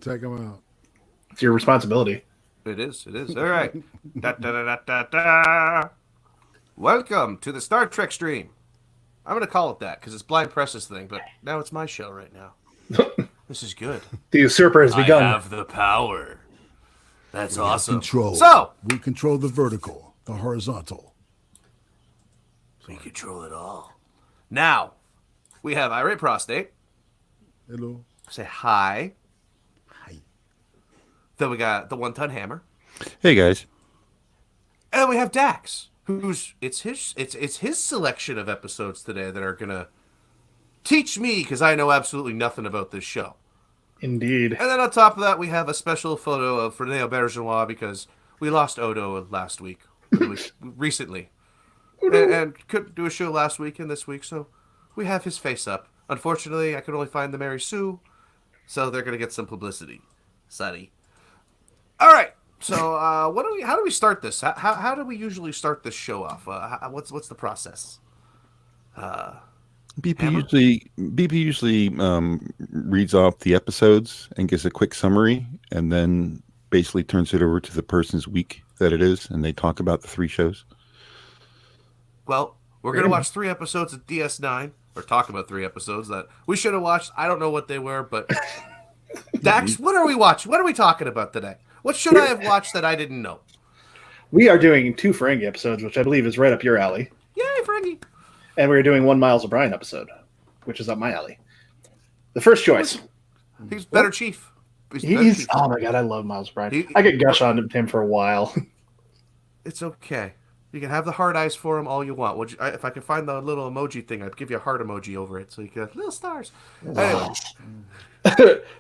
Take them out. It's your responsibility. It is. It is. All right. Da, da, da, da, da, da. Welcome to the Star Trek stream. I'm going to call it that because it's Blind Press's thing, but now it's my show right now. This is good. The usurper has begun. I have the power. That's awesome. Control. So, we control the vertical, the horizontal. we control it all. Now, we have Irate Prostate. Hello. Say hi. Hi. Then we got the One Ton Hammer. Hey guys. And then we have Dax, who's it's his selection of episodes today that are gonna teach me because I know absolutely nothing about this show. Indeed. And then on top of that, we have a special photo of René Aubergenois because we lost Odo last week, recently, and couldn't do a show last week and this week, so we have his face up. Unfortunately, I could only find the Mary Sue, so they're gonna get some publicity. Sorry. All right. So, how do we start this? How do we usually start this show off? What's the process? BP usually reads off the episodes and gives a quick summary, and then basically turns it over to the person's week that it is, and they talk about the 3 shows. Well, we're gonna watch 3 episodes of DS9, or talk about 3 episodes that we should have watched. I don't know what they were, but Dax, what are we watching? What are we talking about today? What should I have watched that I didn't know? We are doing 2 Ferengi episodes, which I believe is right up your alley. Yay, Ferengi! And we're doing 1 Miles O'Brien episode, which is up my alley. The first choice. He's better chief. He's oh my god, I love Miles O'Brien. I could gush on him for a while. It's okay. You can have the heart eyes for him all you want. If I could find the little emoji thing, I'd give you a heart emoji over it so you could have little stars. Anyway.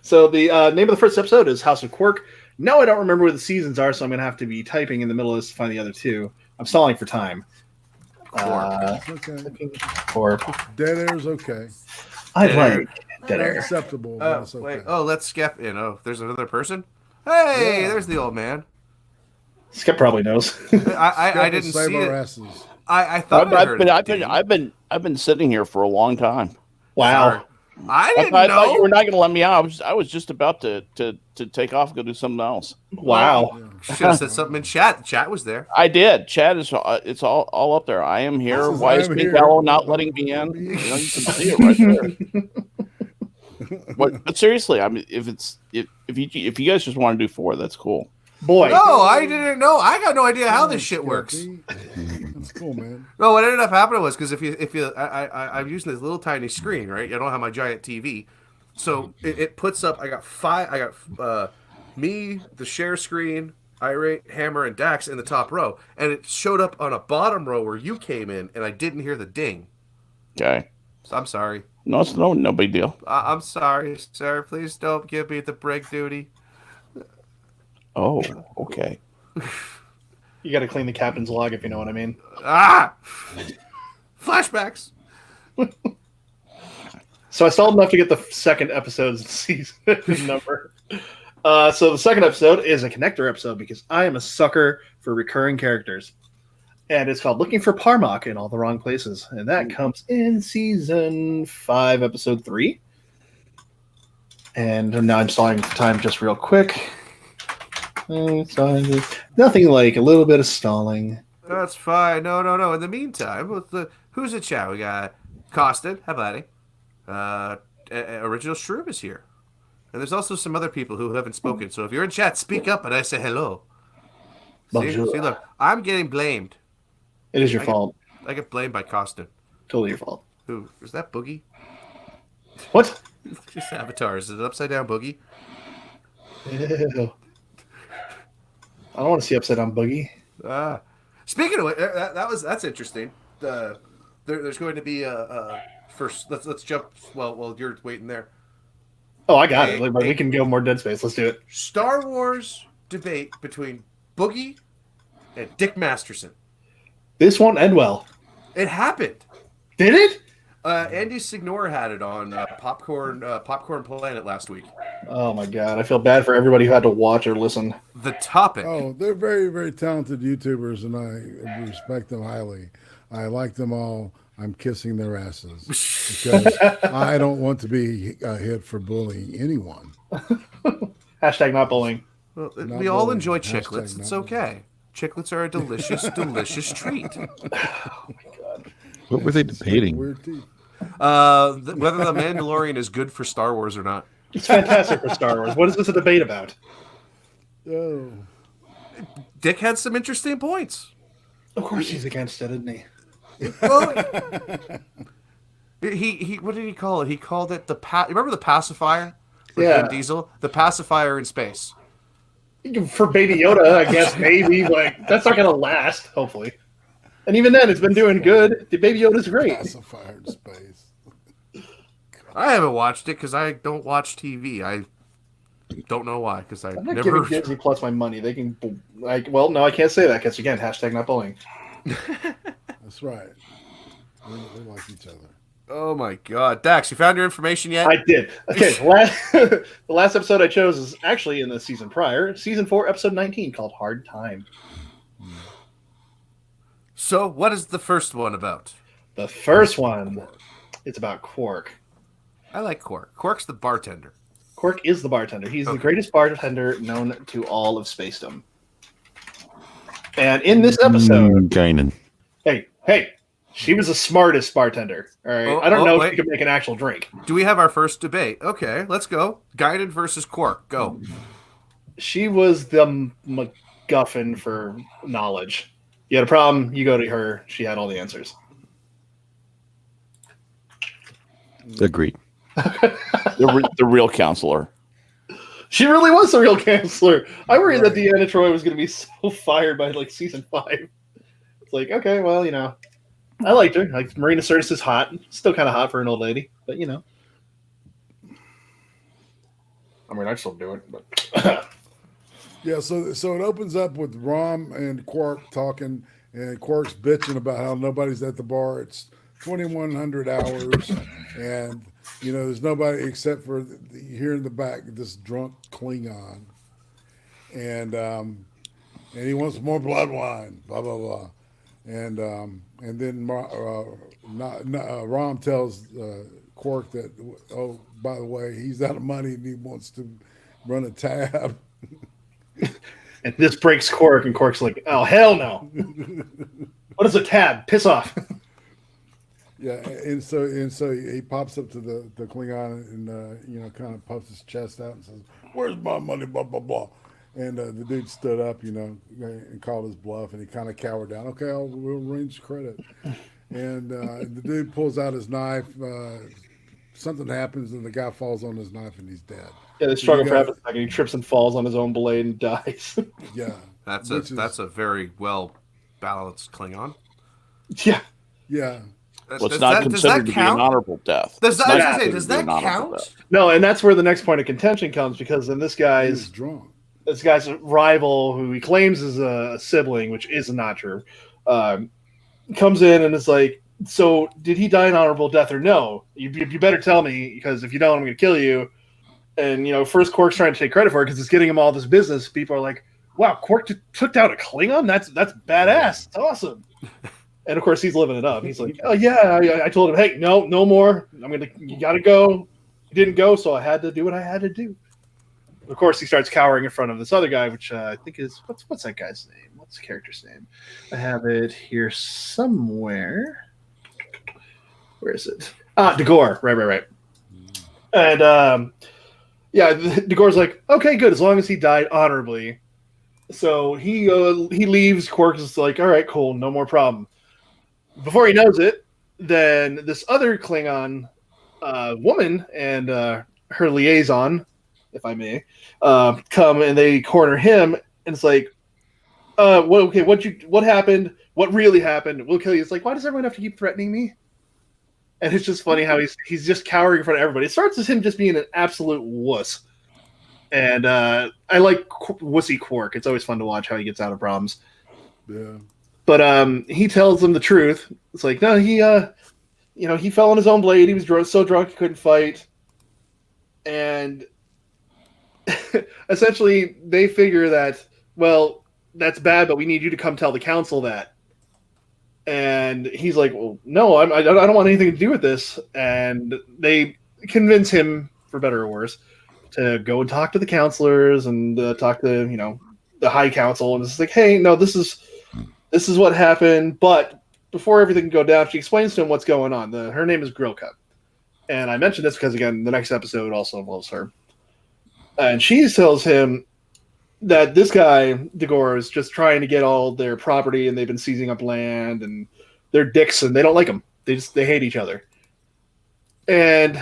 So the name of the first episode is House of Quark. No, I don't remember what the seasons are, so I'm going to have to be typing in the middle of this to find the other 2. I'm stalling for time. Okay. Or Dead air is okay. I Dead like Not Dead Air. acceptable. But it's okay. Wait. Oh, let's skip in. Oh, there's another person? Hey, there's the old man. Skip probably knows. I didn't see it. Asses. I thought I've been sitting here for a long time. Wow. Sorry. I I didn't know. thought you were not going to let me out. I was just about to take off and go do something else. Wow. Should have said something in chat. The chat was there. I did. Chat is it's all up there. I am here. Why is Pincalo not letting me in? You can see it right there. But seriously, I mean, if you guys just want to do 4, that's cool. Boy. No, I didn't know. I got no idea how this shit works. That's cool, man. No, what ended up happening was because I'm using this little tiny screen, right? I don't have my giant TV, so it puts up. I got 5. I got me, the share screen, Irate, Hammer, and Dax in the top row, and it showed up on a bottom row where you came in, and I didn't hear the ding. Okay. So I'm sorry. No, it's no big deal. I'm sorry, sir. Please don't give me the break duty. Oh, okay. You got to clean the captain's log, if you know what I mean. Flashbacks. So I stalled enough to get the second episode's season number. So the second episode is a connector episode because I am a sucker for recurring characters. And it's called Looking for Parmok in All the Wrong Places. And that comes in season 5, episode 3. And now I'm stalling for time just real quick. Nothing like a little bit of stalling. That's fine. No. In the meantime, who's in chat? We got Costin. Hi, buddy. Original Shroom is here. And there's also some other people who haven't spoken. So if you're in chat, speak up and I say hello. See, look, I'm getting blamed. It is your fault. I get blamed by Costin. Totally your fault. Who? Is that Boogie? What? Just Avatar. Is it upside down Boogie? Ew. I don't want to see upside down Boogie. Speaking of it, that's interesting. There's going to be a first. Let's jump. Well, you're waiting there. Oh, I got it. We can go more Dead Space. Let's do it. Star Wars debate between Boogie and Dick Masterson. This won't end well. It happened. Did it? Andy Signor had it on Popcorn Planet last week. Oh my god, I feel bad for everybody who had to watch or listen. The topic. Oh, they're very, very talented YouTubers, and I respect them highly. I like them all. I'm kissing their asses because I don't want to be hit for bullying anyone. Hashtag not bullying. Well, Not we all bullying. enjoy Hashtag chiclets. not It's bullying. okay. Chiclets are a delicious, delicious treat. What were they It's like debating? weird teeth. Whether the Mandalorian is good for Star Wars or not. It's fantastic for Star Wars. What is this a debate about? Oh, Dick had some interesting points. Of course he's against it, isn't he? Well, he what did he call it? He called it remember the pacifier? With Yeah. Vin Diesel? The pacifier in space. For Baby Yoda, I guess maybe, but that's not gonna last. Hopefully, and even then, it's been doing good. The Baby Yoda's great. pacifier in space. I haven't watched it because I don't watch TV. I don't know why, because I I'm not never. giving Disney Plus my money. They can, well, no, I can't say that because again, hashtag not bullying. That's right. We like each other. Oh my God, Dax, you found your information yet? I did. Okay, the last episode I chose is actually in the season prior, season 4, episode 19, called Hard Time. So, what is the first one about? The first one, it's about Quark. I like Quark. Quark's the bartender. Quark is the bartender. He's the greatest bartender known to all of spacedom. And in this episode, Guinan. hey, she was the smartest bartender. All right, I don't know if she could make an actual drink. Do we have our first debate? Okay, let's go. Guided versus Quark. Go. She was the MacGuffin for knowledge. You had a problem, you go to her. She had all the answers. Agreed. The real counselor. She really was the real counselor. I worried that Deanna Troi was going to be so fired by like season 5. It's like, okay, well, you know, I liked her. Like Marina Sirtis is hot, still kind of hot for an old lady, but you know, I mean, I still do it, but Yeah, so it opens up with Rom and Quark talking, and Quark's bitching about how nobody's at the bar. It's 2100 hours, and you know there's nobody except for here in the back this drunk Klingon, and he wants more blood wine, blah blah blah, and then Rom tells Quark that, oh, by the way, he's out of money and he wants to run a tab. and this breaks Quark, and Quark's like, oh hell no! What is a tab? Piss off! Yeah, and so he pops up to the Klingon and you know, kind of puffs his chest out and says, "Where's my money?" Blah blah blah. And the dude stood up, you know, and called his bluff, and he kind of cowered down. Okay, we'll arrange credit. And the dude pulls out his knife. Something happens, and the guy falls on his knife, and he's dead. Yeah, they struggle for half a second. He trips and falls on his own blade and dies. Yeah, That's a very well balanced Klingon. Yeah. yeah. Well, it's not considered to be an honorable death. Does It's that, not I was gonna say, considered does to be that an honorable count? death. No, and that's where the next point of contention comes, because then this He was guy's drunk. rival, who he claims is a sibling, which is not true, comes in and is like, so did he die an honorable death or no? You better tell me, because if you don't, I'm going to kill you. And, you know, first Quark's trying to take credit for it because it's getting him all this business. People are like, wow, Quark took down a Klingon? That's badass. It's awesome. And, of course, he's living it up. He's like, oh, yeah, I told him, hey, no more. You got to go. He didn't go, so I had to do what I had to do. Of course, he starts cowering in front of this other guy, which I think is what's that guy's name? What's the character's name? I have it here somewhere. Where is it? Dagor. Right. And yeah, Dagor's like, okay, good, as long as he died honorably. So he leaves. Quark is like, all right, cool, no more problem. Before he knows it, then this other Klingon woman and her liaison, if I may, come and they corner him, and it's like, what happened? What really happened? We'll kill you. It's like, why does everyone have to keep threatening me? And it's just funny how he's just cowering in front of everybody. It starts as him just being an absolute wuss. And I like wussy Quark. It's always fun to watch how he gets out of problems. Yeah. But he tells them the truth. It's like, no, he fell on his own blade. He was so drunk he couldn't fight. And essentially they figure that, well, that's bad, but we need you to come tell the council that. And he's like, well, no, I don't want anything to do with this. And they convince him, for better or worse, to go and talk to the counselors and talk to the High Council, and it's like, hey, no, this is what happened. But before everything can go down, she explains to him what's going on. Her name is Grilka, and I mentioned this because again, the next episode also involves her, and she tells him that this guy Dagor is just trying to get all their property, and they've been seizing up land, and they're dicks, and they don't like him. They hate each other, and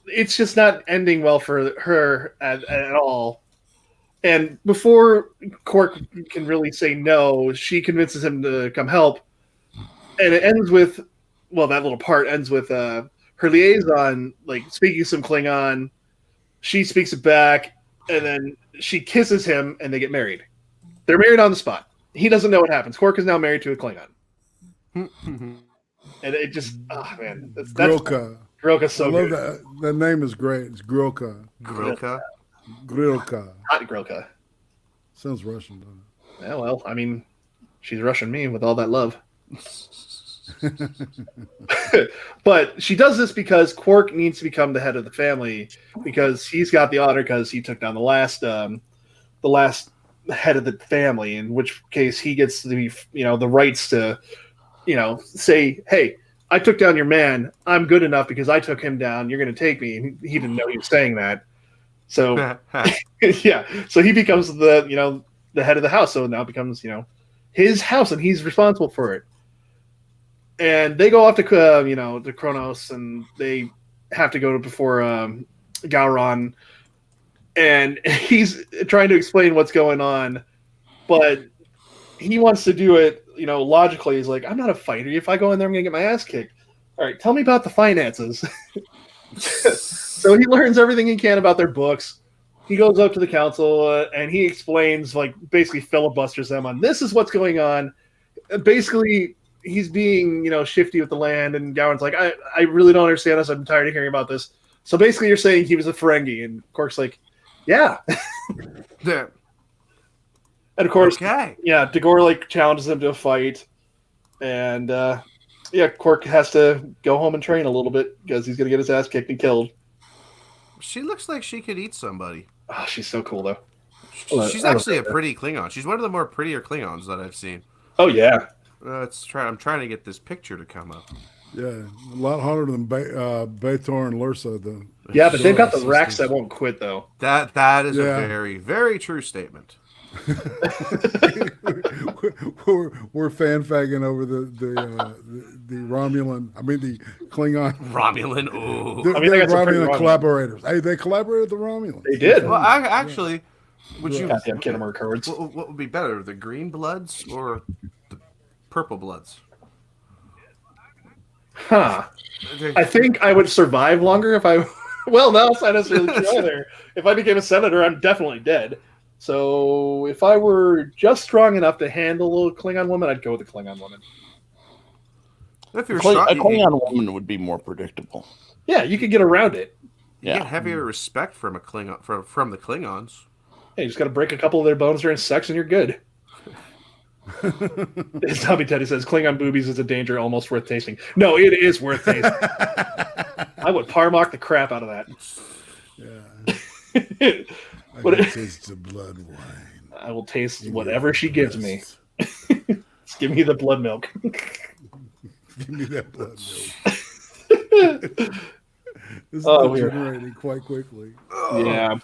it's just not ending well for her at all. And before Quark can really say no, she convinces him to come help. And it ends with, well, that little part ends with her liaison, like, speaking some Klingon. She speaks it back, and then she kisses him, and they get married. They're married on the spot. He doesn't know what happens. Quark is now married to a Klingon. And it just, man. That's Grilka. Grilka's so I love good. that. That name is great. It's Grilka. Grilka. Grilka. Hot Grilka. Sounds Russian, doesn't it? Yeah, well, I mean, she's Russian me with all that love. But she does this because Quark needs to become the head of the family because he's got the honor because he took down the last head of the family, in which case he gets the the rights to say, hey, I took down your man. I'm good enough because I took him down. You're going to take me. And he didn't know he was saying that. So yeah, so he becomes the head of the house. So now it becomes his house, and he's responsible for it. And they go off to to Kronos, and they have to go before Gowron, and he's trying to explain what's going on, but he wants to do it logically. He's like, I'm not a fighter. If I go in there, I'm gonna get my ass kicked. All right, tell me about the finances. So he learns everything he can about their books. He goes up to the council and he explains, like, basically filibusters them on this is what's going on. Basically, he's being, shifty with the land, and Gowan's like, I really don't understand this. I'm tired of hearing about this. So basically, you're saying he was a Ferengi, and Quark's like, yeah. Yeah. And of course, Okay. yeah, Dagor challenges him to a fight, and Quark has to go home and train a little bit because he's gonna get his ass kicked and killed. She looks like she could eat somebody. Oh, she's so cool though. She's actually a pretty Klingon. She's one of the more prettier Klingons that I've seen. Oh yeah. I'm trying to get this picture to come up. Yeah, a lot hotter than Bator and Lursa. Yeah, but they've got the racks that won't quit though. That is Yeah. a very, very true statement. we're fan fagging over the Romulan. I mean the Klingon. Romulan. Ooh. They're got some pretty Romulan Romulan. collaborators. Hey, they collaborated with the Romulans. They did. Well, actually, would you? Goddamn Kinnemer cards. What would be better, the green bloods or the purple bloods? Huh. I think I would survive longer if I. Well, no, it's not necessarily true either. If I became a senator, I'm definitely dead. So if I were just strong enough to handle a Klingon woman, I'd go with a Klingon woman. If you're A strong, Klingon woman would be more predictable. Yeah, you could get around it. you Yeah. get heavier respect from a Klingon from the Klingons. Hey, you just got to break a couple of their bones during sex, and you're good. Zombie Teddy says Klingon boobies is a danger almost worth tasting. No, it is worth tasting. I would parmock the crap out of that. Yeah. I What can it- taste the blood wine. I will taste Give me whatever that she gives me. breast. Just give me the blood milk. Give me that blood milk. This is Weird. degenerating quite quickly. Yeah.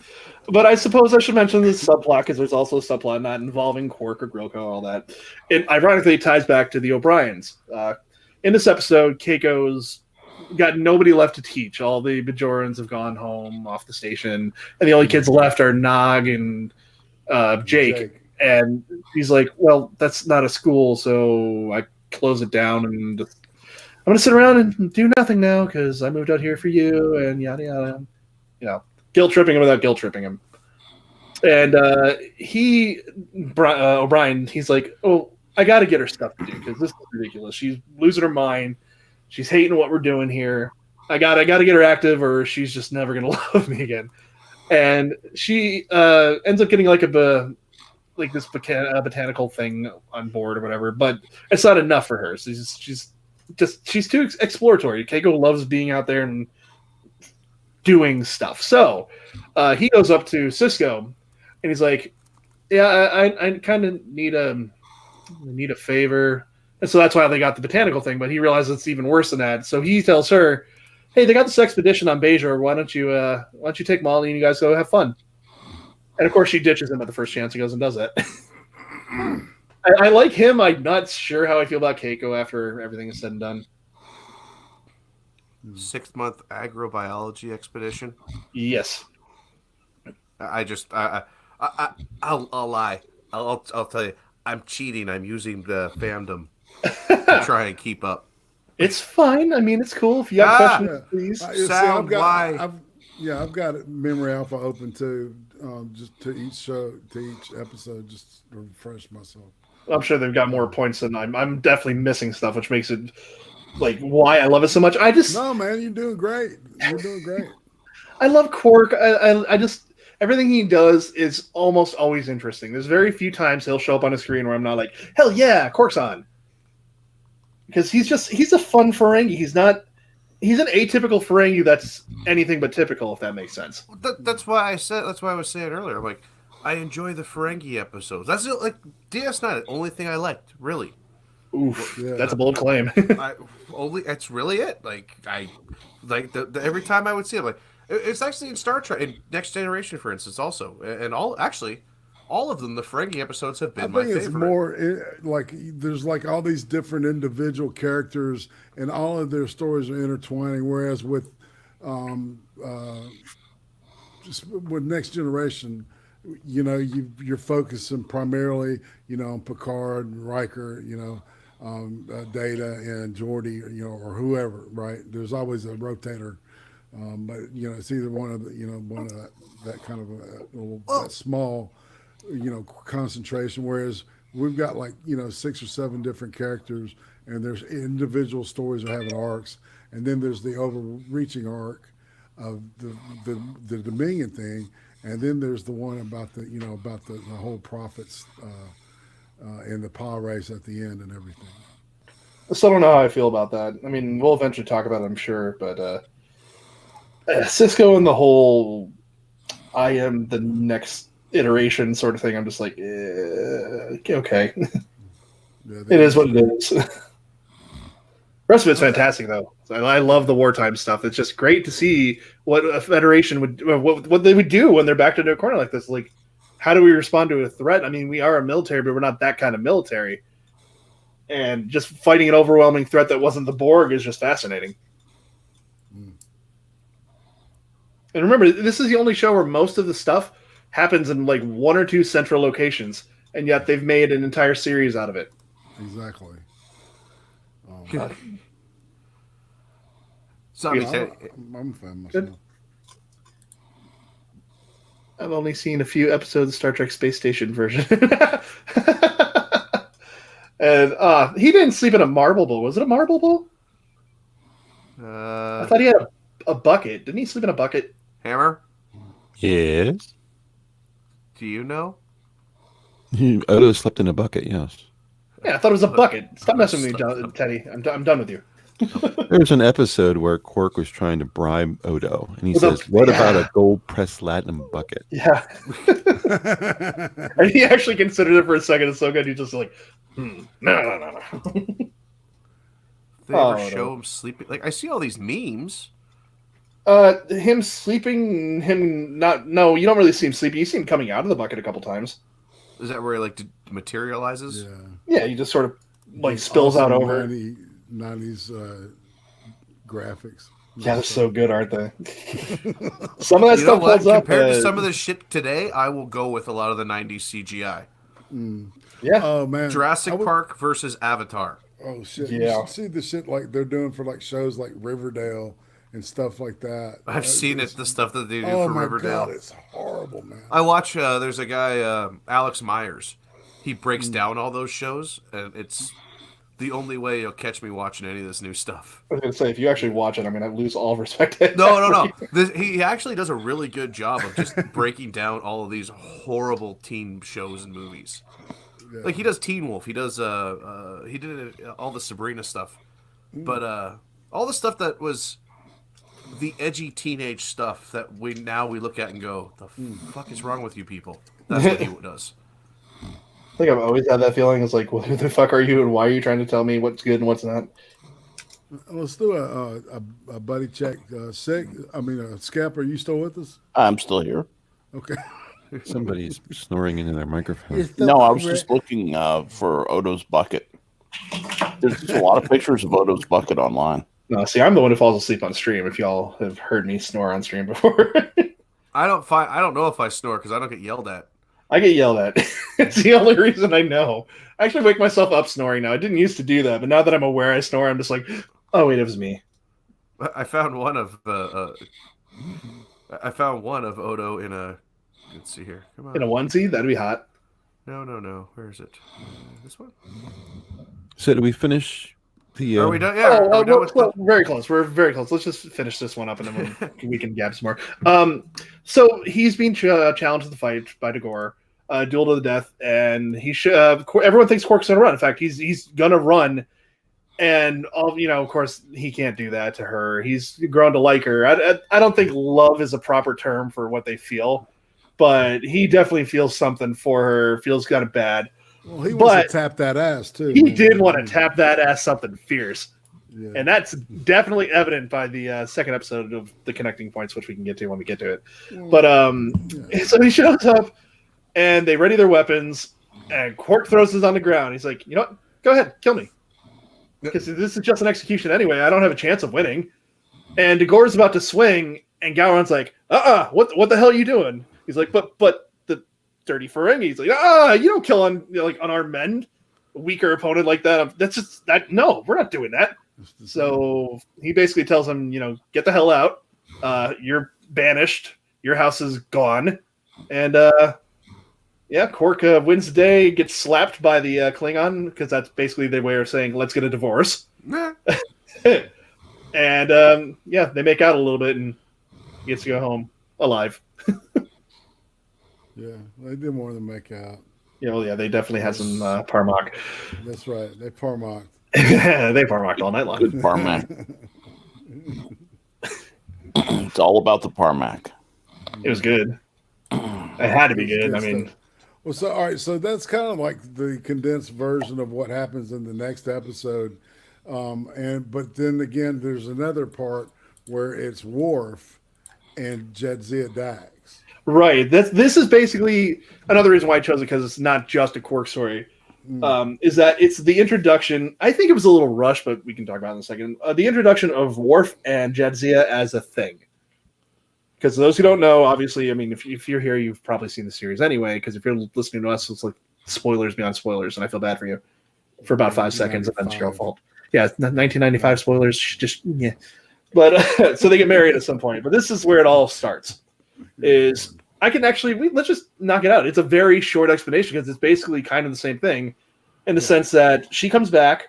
But I suppose I should mention this subplot because there's also a subplot not involving Quark or Groko, all that. It ironically ties back to the O'Briens. In this episode, Keiko's got nobody left to teach. All the Bajorans have gone home off the station, and the only kids left are Nog and Jake. And he's like, well, that's not a school, so I close it down, and I'm going to sit around and do nothing now because I moved out here for you, and yada, yada. Guilt tripping him without guilt tripping him. And O'Brien, he's like, oh, I got to get her stuff to do because this is ridiculous. She's losing her mind. She's hating what we're doing here. I got to get her active or she's just never going to love me again. And she ends up getting this botanical thing on board or whatever, but it's not enough for her. So she's too exploratory. Keiko loves being out there and doing stuff. So he goes up to Cisco and he's like, yeah, I kind of need a favor. And so that's why they got the botanical thing, but he realizes it's even worse than that. So he tells her, hey, they got this expedition on Bajor. Why don't you take Molly and you guys go have fun? And of course she ditches him at the first chance. He goes and does that. I like him. I'm not sure how I feel about Keiko after everything is said and done. 6-month agrobiology expedition. Yes. I'll lie. I'll tell you. I'm cheating. I'm using the fandom to try and keep up. It's fine. I mean, it's cool. If you got questions, please. Sound why? I've got Memory Alpha open too, just to each episode, just to refresh myself. I'm sure they've got more points than I'm definitely missing stuff, which makes it like why I love it so much. No, man, you're doing great. You're doing great. I love Quark. I just everything he does is almost always interesting. There's very few times he'll show up on a screen where I'm not like, hell yeah, Quark's on. Because he's a fun Ferengi. He's an atypical Ferengi that's anything but typical, if that makes sense. That's why I was saying earlier. I'm like, I enjoy the Ferengi episodes. That's like DS9. The only thing I liked, really. Oof, yeah. That's a bold claim. That's really it. Like I, like the every time I would see it, like it's actually in Star Trek, in Next Generation, for instance, also, and all of them, the Ferengi episodes have been my favorite. It's more like there's like all these different individual characters, and all of their stories are intertwining. Whereas with just with Next Generation, you know, you're focusing primarily, you know, on Picard and Riker, you know, Data and Geordi, you know, or whoever, right? There's always a rotator, but you know, it's either one of the, you know, one of that kind of that small, you know, concentration. Whereas we've got like, you know, 6 or 7 different characters, and there's individual stories that have arcs, and then there's the overreaching arc of the Dominion thing. And then there's the one about the, you know, about the whole prophets and the power race at the end and everything. I still don't know how I feel about that. I mean, we'll eventually talk about it, I'm sure, but Cisco and the whole I am the next iteration sort of thing, I'm just like, okay. Yeah, it is what it is. The rest of it's fantastic, though. I love the wartime stuff. It's just great to see what a Federation would, what they would do when they're backed into a corner like this. Like, how do we respond to a threat? I mean, we are a military, but we're not that kind of military. And just fighting an overwhelming threat that wasn't the Borg is just fascinating. Mm. And remember, this is the only show where most of the stuff happens in like 1 or 2 central locations, and yet they've made an entire series out of it. Exactly. Zombie I'm a fan myself. Good. I've only seen a few episodes of Star Trek Space Station version. And he didn't sleep in a marble bowl. Was it a marble bowl? I thought he had a bucket. Didn't he sleep in a bucket? Hammer? Yes. Do you know? Odo slept in a bucket, yes. Yeah, I thought it was a bucket. Stop messing with me, Teddy. I'm done with you. There was an episode where Quark was trying to bribe Odo, and he says, "What about a gold-pressed latinum bucket?" Yeah. And he actually considered it for a second. It's so good. He's just like, no. They ever show him sleeping? Like, I see all these memes. Him sleeping, no, you don't really see him sleeping. You see him coming out of the bucket a couple times. Is that where he like materializes? Yeah, he just sort of like spills out over. 90s graphics. Yeah, they're so good, aren't they? Some of that stuff holds up. Compared to some of the shit today, I will go with a lot of the 90s CGI. Yeah. Oh, man. Jurassic Park versus Avatar. Oh, shit. Yeah. You should see the shit like they're doing for like shows like Riverdale and stuff like that. I've seen it, the stuff that they do for Riverdale. God, it's horrible, man. I watch, there's a guy, Alex Myers. He breaks down all those shows, and it's the only way you'll catch me watching any of this new stuff. I was going to say, if you actually watch it, I'm going to lose all respect. No. He actually does a really good job of just breaking down all of these horrible teen shows and movies. Yeah. Like, he does Teen Wolf. He does, he did all the Sabrina stuff. But all the stuff that was the edgy teenage stuff that we look at and go, the fuck is wrong with you people? That's what he does. I think I've always had that feeling. It's like, well, who the fuck are you, and why are you trying to tell me what's good and what's not? Let's do a buddy check. Scamp, are you still with us? I'm still here. Okay. Somebody's snoring into their microphone. No, I was just looking for Odo's bucket. There's a lot of pictures of Odo's bucket online. No, see, I'm the one who falls asleep on stream. If y'all have heard me snore on stream before, I don't know if I snore because I don't get yelled at. I get yelled at. It's the only reason I know. I actually wake myself up snoring now. I didn't used to do that, but now that I'm aware I snore, I'm just like, oh wait, it was me. I found one of Odo in a. Let's see here. Come on. In a onesie, that'd be hot. No. Where is it? This one. So do we finish the? Are we done? Yeah. Are we done with We're very close. We're very close. Let's just finish this one up, and then we can gab some more. So he's being challenged to the fight by Dagor, duel to the death, and everyone thinks Quark's gonna run. In fact, he's gonna run, and of course, he can't do that to her. He's grown to like her. I don't think love is a proper term for what they feel, but he definitely feels something for her. Feels kind of bad. Well, he wants to tap that ass too. He did want to tap that ass something fierce. Yeah. And that's definitely evident by the second episode of the Connecting Points, which we can get to when we get to it. But so he shows up, and they ready their weapons, and Quark throws his on the ground. He's like, you know what? Go ahead, kill me. Because this is just an execution anyway. I don't have a chance of winning. And Dagor's about to swing, and Gowron's like, what the hell are you doing? He's like, but the dirty Ferengi's like, you don't kill unarmed men, weaker opponent like that. That's just that. No, we're not doing that. So he basically tells him, get the hell out. You're banished. Your house is gone. And Quark wins the day, gets slapped by the Klingon, because that's basically their way of saying, let's get a divorce. And they make out a little bit, and he gets to go home alive. Yeah, they did more than make out. They definitely had some Parmok. That's right. They Parmok. They Parmocked all night long. Good Parmac. It's all about the Parmac. It was good. It had to be good. I mean, well, so all right, so that's kind of like the condensed version of what happens in the next episode. But then again, there's another part where it's Worf and Jadzia Dax. Right. This is basically another reason why I chose it, because it's not just a Quark story. Is that it's the introduction. I think it was a little rushed, but we can talk about it in a second. The introduction of Worf and Jadzia as a thing. Because those who don't know, obviously, I mean, if you're here, you've probably seen the series anyway. Because if you're listening to us, it's like spoilers beyond spoilers, and I feel bad for you for about 5 seconds, and then it's your fault. Yeah, 1995 spoilers. Just yeah. But so they get married at some point. But this is where it all starts. Is I can actually let's just knock it out. It's a very short explanation because it's basically kind of the same thing, in the sense that she comes back.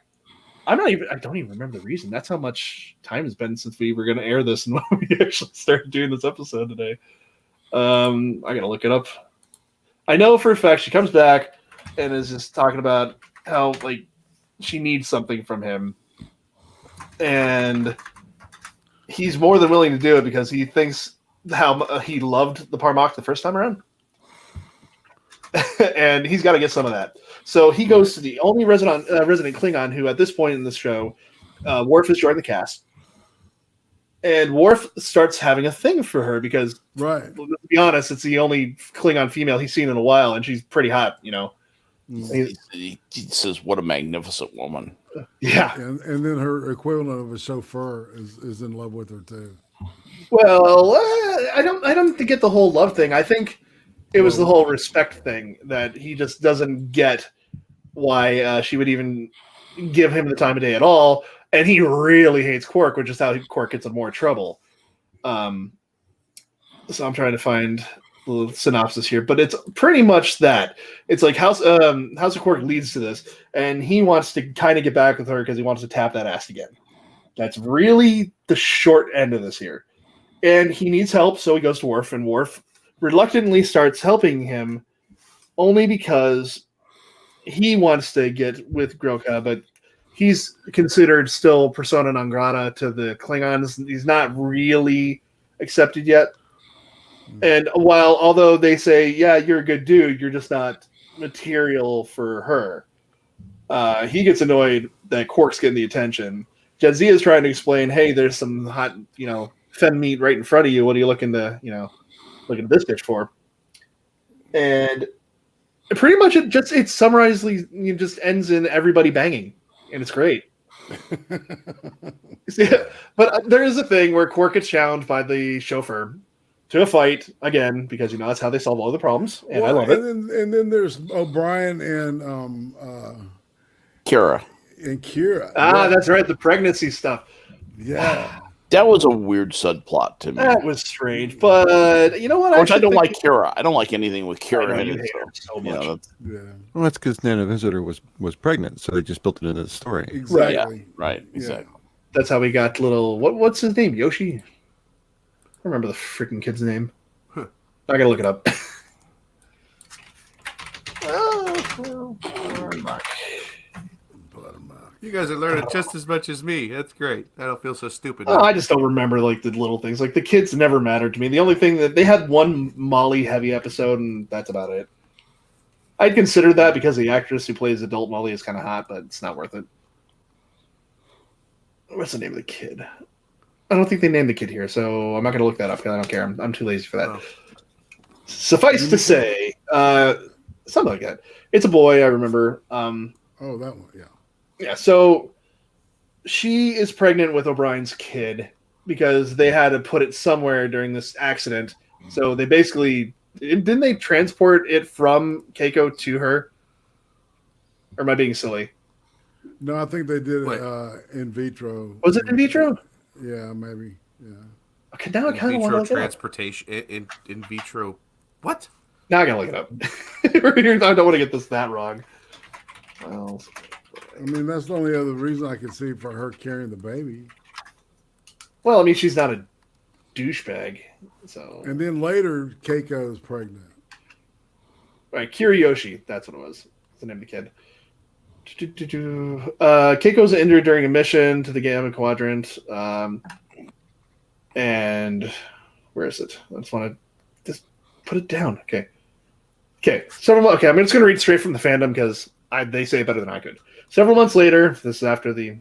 I don't even remember the reason. That's how much time has been since we were going to air this and when we actually started doing this episode today. I got to look it up. I know for a fact she comes back and is just talking about how she needs something from him, and he's more than willing to do it because he thinks how he loved the Parmok the first time around. And he's got to get some of that. So he goes to the only resident Klingon who, at this point in the show, Worf has joined the cast. And Worf starts having a thing for her because, right, to be honest, it's the only Klingon female he's seen in a while, and she's pretty hot, He says, what a magnificent woman. Yeah. And then her equivalent of a chauffeur is in love with her, too. Well, I don't get the whole love thing. I think it was the whole respect thing that he just doesn't get why she would even give him the time of day at all. And he really hates Quark, which is how Quark gets in more trouble. So I'm trying to find the synopsis here, but it's pretty much that. It's like House of Quark leads to this, and he wants to kind of get back with her because he wants to tap that ass again. That's really the short end of this here. And he needs help, so he goes to Worf, and Worf reluctantly starts helping him only because he wants to get with Groka, but he's considered still persona non grata to the Klingons. He's not really accepted yet. And although they say, yeah, you're a good dude, you're just not material for her. He gets annoyed that Quark's getting the attention. Jadzia is trying to explain, hey, there's some hot, femme meat right in front of you. What are you looking to this bitch for? And pretty much it summarizes, just ends in everybody banging, and it's great. Yeah, but there is a thing where Quark gets challenged by the chauffeur to a fight again, because that's how they solve all the problems, and I love it. And then there's O'Brien and Kira. Kira. That's right, the pregnancy stuff. Yeah. That was a weird subplot to me. That was strange, but you know what? Which I don't like Kira. I don't like anything with Kira in it. So much. Well, that's because Nana Visitor was pregnant, so they just built it into the story. Exactly. Right. Exactly. That's how we got little. What's his name? Yoshi. I don't remember the freaking kid's name. I gotta look it up. You guys are learning just as much as me. That's great. I don't feel so stupid. I just don't remember the little things. Like the kids never mattered to me. The only thing that they had one Molly heavy episode, and that's about it. I'd consider that because the actress who plays adult Molly is kind of hot, but it's not worth it. What's the name of the kid? I don't think they named the kid here, so I'm not going to look that up because I don't care. I'm too lazy for that. Oh. Suffice to say, something like that. It's a boy, I remember. Oh, that one, yeah. Yeah, so she is pregnant with O'Brien's kid because they had to put it somewhere during this accident. So they basically... Didn't they transport it from Keiko to her? Or am I being silly? No, I think they did it in vitro. Was it in vitro? Yeah, maybe. Yeah. Okay, now I kind of want to look transportation in vitro. What? Now I gotta look it up. I don't want to get that wrong. Well, I mean, that's the only other reason I can see for her carrying the baby. I mean, she's not a douchebag. So. And then later, Keiko is pregnant. Right, Kiriyoshi, that's what it was. That's the name of the kid. Keiko's injured during a mission to the Gamma Quadrant. And where is it? I just want to just put it down. Okay. So, I'm just going to read straight from the fandom because they say it better than I could. Several months later, this is after the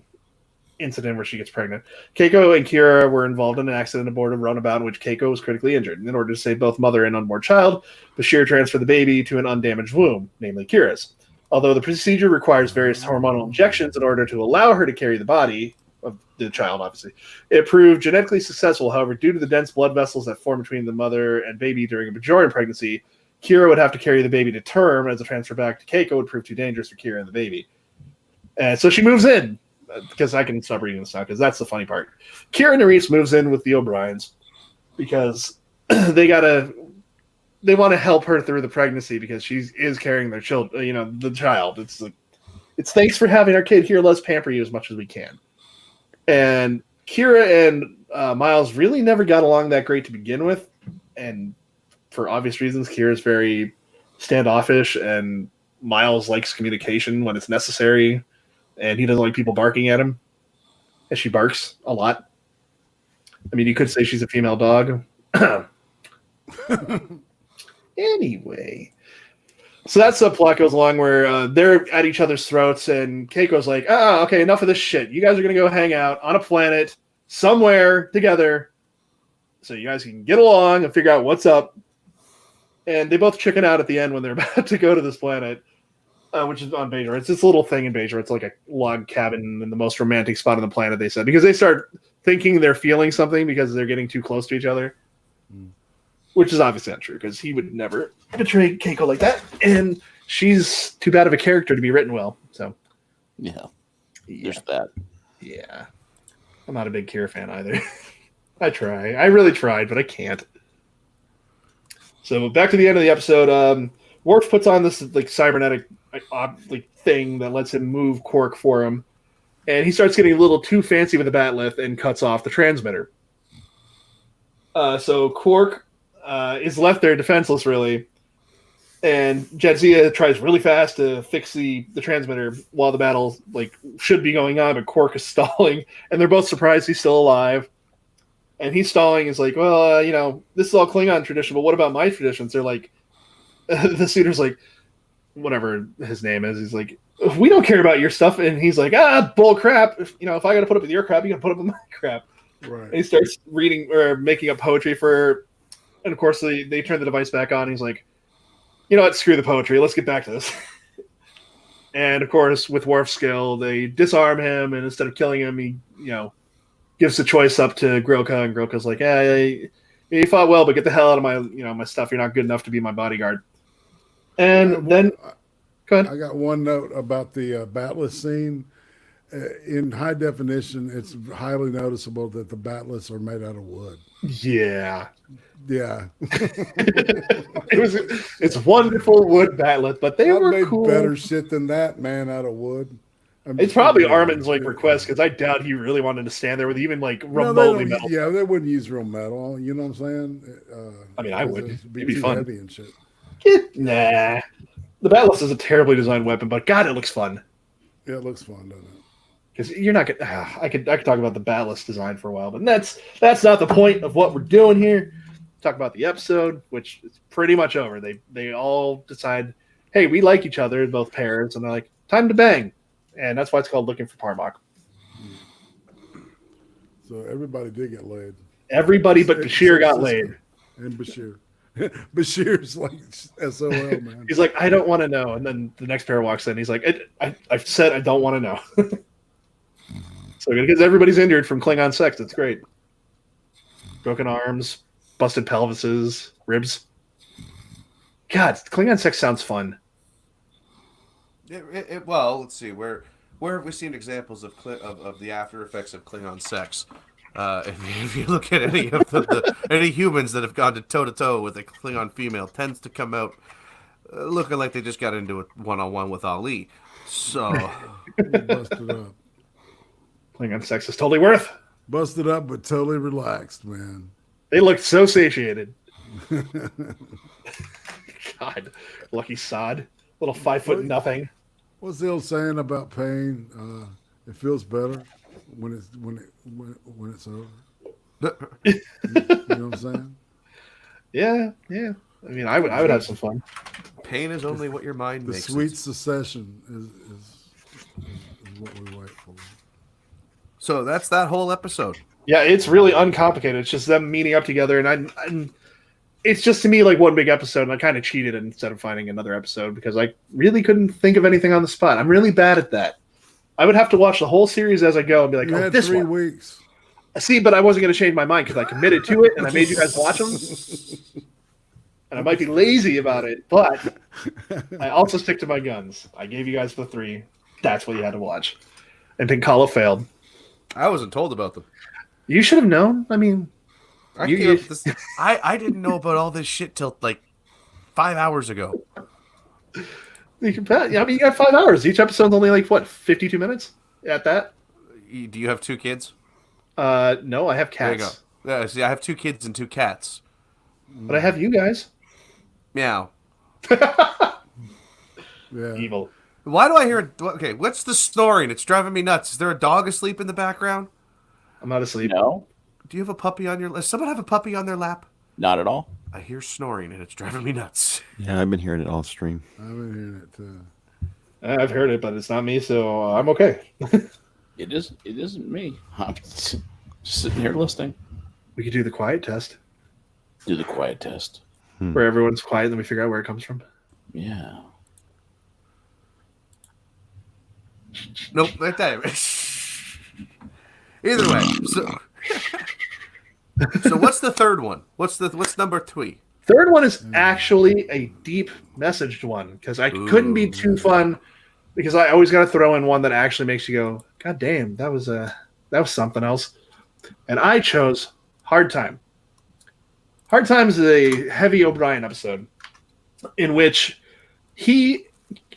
incident where she gets pregnant, Keiko and Kira were involved in an accident aboard a runabout in which Keiko was critically injured. In order to save both mother and unborn child, Bashir transferred the baby to an undamaged womb, namely Kira's. Although the procedure requires various hormonal injections in order to allow her to carry the body of the child, obviously, it proved genetically successful. However, due to the dense blood vessels that form between the mother and baby during a Bajoran pregnancy, Kira would have to carry the baby to term, as a transfer back to Keiko would prove too dangerous for Kira and the baby. And so she moves in. Because I can stop reading this now, because that's the funny part. Kira Nerys moves in with the O'Briens because they want to help her through the pregnancy because she is carrying their children, the child. It's thanks for having our kid here. Let's pamper you as much as we can. And Kira and Miles really never got along that great to begin with, and for obvious reasons, Kira's very standoffish, and Miles likes communication when it's necessary. And he doesn't like people barking at him. And she barks a lot. I mean, you could say she's a female dog. Anyway. So that subplot goes along where they're at each other's throats, and Keiko's like, okay, enough of this shit. You guys are going to go hang out on a planet somewhere together so you guys can get along and figure out what's up. And they both chicken out at the end when they're about to go to this planet. Which is on Bajor. It's this little thing in Bajor. It's like a log cabin in the most romantic spot on the planet, they said. Because they start thinking they're feeling something because they're getting too close to each other. Which is obviously not true, because he would never betray Keiko like that. And she's too bad of a character to be written well. So, Yeah. There's that. Yeah. I'm not a big Kira fan either. I try. I really tried, but I can't. So, back to the end of the episode. Worf puts on this cybernetic thing that lets him move Quark for him, and he starts getting a little too fancy with the batleth and cuts off the transmitter. So Quark is left there defenseless, really, And Jadzia tries really fast to fix the transmitter while the battle should be going on, but Quark is stalling, and they're both surprised he's still alive. And he's stalling. Is like, well, this is all Klingon tradition, but what about my traditions? They're like, the suitor's like, whatever his name is. He's like, we don't care about your stuff, and he's like, bull crap. If I got to put up with your crap, you got to put up with my crap. Right. And he starts reading or making up poetry and of course they turn the device back on. And he's like, you know what? Screw the poetry. Let's get back to this. And of course, with Worf's skill, they disarm him, and instead of killing him, he gives the choice up to Grilka, and Grilka's like, you fought well, but get the hell out of my stuff. You're not good enough to be my bodyguard. And then, go ahead. I got one note about the batless scene. In high definition, it's highly noticeable that the batless are made out of wood. Yeah. Yeah. It's wonderful wood batlet, but they were made cool. better shit than that, man, out of wood. It's probably Armin's request, because I doubt he really wanted to stand there with even remotely metal. Yeah, they wouldn't use real metal. You know what I'm saying? I mean, I would. It'd It'd be too fun. heavy and shit. Nah. The Batless is a terribly designed weapon, but God, it looks fun. Yeah, it looks fun, doesn't it? Because you're not gonna. I could talk about the Batless design for a while, but that's not the point of what we're doing here. Talk about the episode, which is pretty much over. They all decide, hey, we like each other, both pairs, and they're like, time to bang, and that's why it's called Looking for Parmok. So everybody did get laid. Everybody but Bashir got laid. And Bashir. Bashir's like SOL, man. He's like, I don't want to know. And then the next pair walks in. He's like, I've said I don't want to know. So because everybody's injured from Klingon sex, it's great. Broken arms, busted pelvises, ribs. God, Klingon sex sounds fun. Well, let's see. Where have we seen examples of the after effects of Klingon sex? If you look at any of any humans that have gone to toe with a Klingon female, tends to come out looking like they just got into a one-on-one with Ali. So Busted up. Klingon sex is totally worth. Busted up, but totally relaxed, man. They looked so satiated. God, lucky sod, little 5 foot nothing. What's the old saying about pain? It feels better when it's over. You know what I'm saying? Yeah. I mean, I would have some fun. Pain is only what your mind The makes. sweet secession is what we wait for. So that's that whole episode. Yeah, it's really uncomplicated. It's just them meeting up together, and it's just to me like one big episode. And I kind of cheated instead of finding another episode because I really couldn't think of anything on the spot. I'm really bad at that. I would have to watch the whole series as I go and be like, You had this 3 one. weeks. See, but I wasn't going to change my mind because I committed to it and I made you guys watch them. And I might be lazy about it, but I also stick to my guns. I gave you guys the 3. That's what you had to watch. And Pincalo failed. I wasn't told about them. You should have known. I mean, I didn't know about all this shit till like 5 hours ago. you got 5 hours. Each episode's only like, what, 52 minutes at that? Do you have 2 kids? No, I have There you cats. go. See, I have 2 kids and 2 cats. But I have you guys. Meow. Yeah. Evil. Why do I hear? Okay, what's the snoring? It's driving me nuts. Is there a dog asleep in the background? I'm not asleep. No, Do you have a puppy on your? Does someone have a puppy on their lap? not at all. I hear snoring and it's driving me nuts. Yeah, I've been hearing it all stream. I've been hearing it too. I've heard it, but it's not me, so I'm okay. It isn't me. I'm just sitting here listening. We could do the quiet test Do the quiet test. where everyone's quiet and then we figure out where it comes from. Yeah. Nope, right there. Either way, so what's the third one? What's number 3? Third one is actually a deep messaged one because I couldn't be too fun because I always got to throw in one that actually makes you go, God damn, that was something else. And I chose Hard Time. Hard Time is a heavy O'Brien episode in which he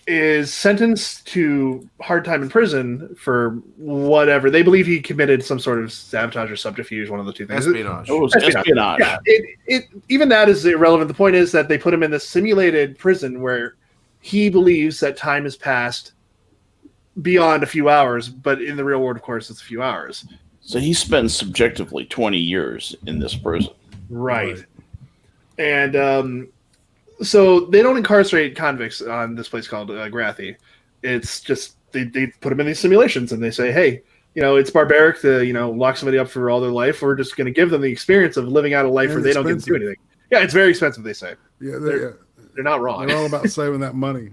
is sentenced to hard time in prison for whatever. They believe he committed some sort of sabotage or subterfuge, one of the two things. Espionage. It was espionage. Yeah, even that is irrelevant. The point is that they put him in this simulated prison where he believes that time has passed beyond a few hours, but in the real world, of course, it's a few hours. So he spent subjectively 20 years in this prison. Right. And so they don't incarcerate convicts on this place called Grathi. It's just they put them in these simulations and they say, hey, it's barbaric to lock somebody up for all their life. We're just going to give them the experience of living out a life where they don't get to do anything. Yeah, it's very expensive. They say. Yeah, they're not wrong. They're all about saving that money.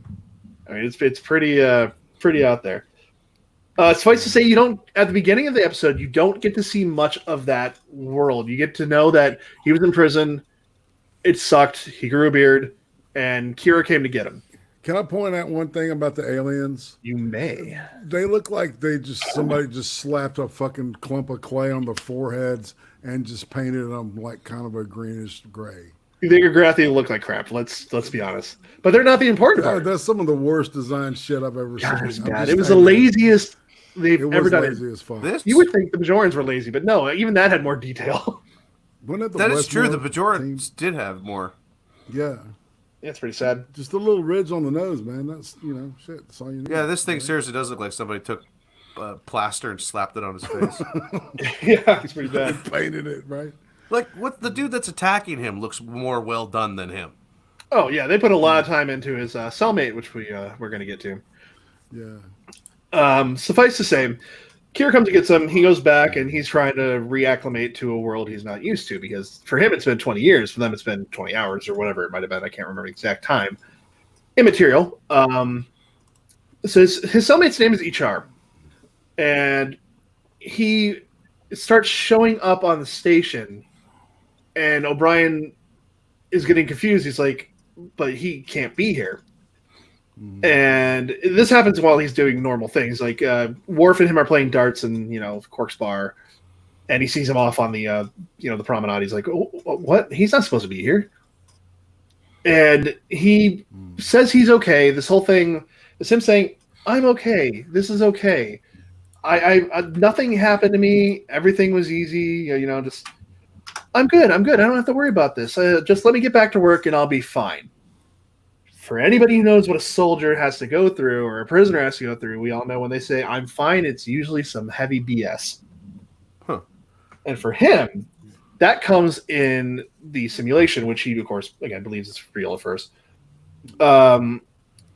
I mean, it's pretty out there. Suffice to say, you don't at the beginning of the episode, you don't get to see much of that world. You get to know that he was in prison. It sucked. He grew a beard, and Kira came to get him. Can I point out one thing about the aliens? You may. They look like somebody just slapped a fucking clump of clay on their foreheads and just painted them like kind of a greenish gray. You think Grathi look like crap? Let's be honest. But they're not the important part. That's some of the worst design shit I've ever seen. It was bad. It was the laziest they've ever done. Lazy as fuck. You would think the Bajorans were lazy, but no, even that had more detail. That is true. The Bajorans did have more. Yeah. Yeah, it's pretty sad. Just a little ridge on the nose, man. That's, shit. That's all you need. Yeah, this thing seriously does look like somebody took plaster and slapped it on his face. Yeah, it's pretty bad. Painted it, right? Like, what the dude that's attacking him looks more well done than him. Oh, yeah. They put a lot of time into his cellmate, which we're going to get to. Yeah. Suffice to say, Kira comes to get some. He goes back, and he's trying to reacclimate to a world he's not used to, because for him it's been 20 years. For them it's been 20 hours or whatever it might have been. I can't remember the exact time. Immaterial. So his cellmate's name is Ichar. And he starts showing up on the station, and O'Brien is getting confused. He's like, but he can't be here. And this happens while he's doing normal things. Like Worf and him are playing darts in, Quark's bar, and he sees him off on the, the promenade. He's like, oh, what? He's not supposed to be here. And he says he's okay. This whole thing is him saying, I'm okay. This is okay. I nothing happened to me. Everything was easy. Just I'm good. I don't have to worry about this. Just let me get back to work and I'll be fine. For anybody who knows what a soldier has to go through or a prisoner has to go through, we all know when they say, I'm fine, it's usually some heavy BS. Huh. And for him, that comes in the simulation, which he, of course, again, believes is real at first.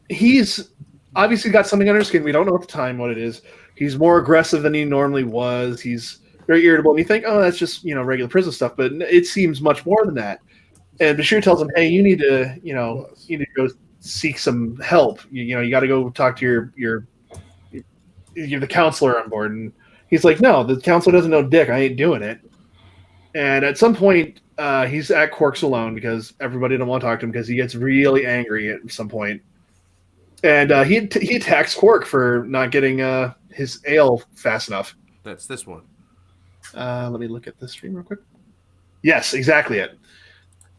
He's obviously got something under his skin. We don't know at the time what it is. He's more aggressive than he normally was. He's very irritable. And you think, oh, that's just, regular prison stuff. But it seems much more than that. And Bashir tells him, hey, you need to go seek some help. You got to go talk to you're the counselor on board. And he's like, no, the counselor doesn't know dick. I ain't doing it. And at some point, he's at Quark's alone because everybody don't want to talk to him because he gets really angry at some point. And he attacks Quark for not getting his ale fast enough. That's this one. Let me look at this stream real quick. Yes, exactly it.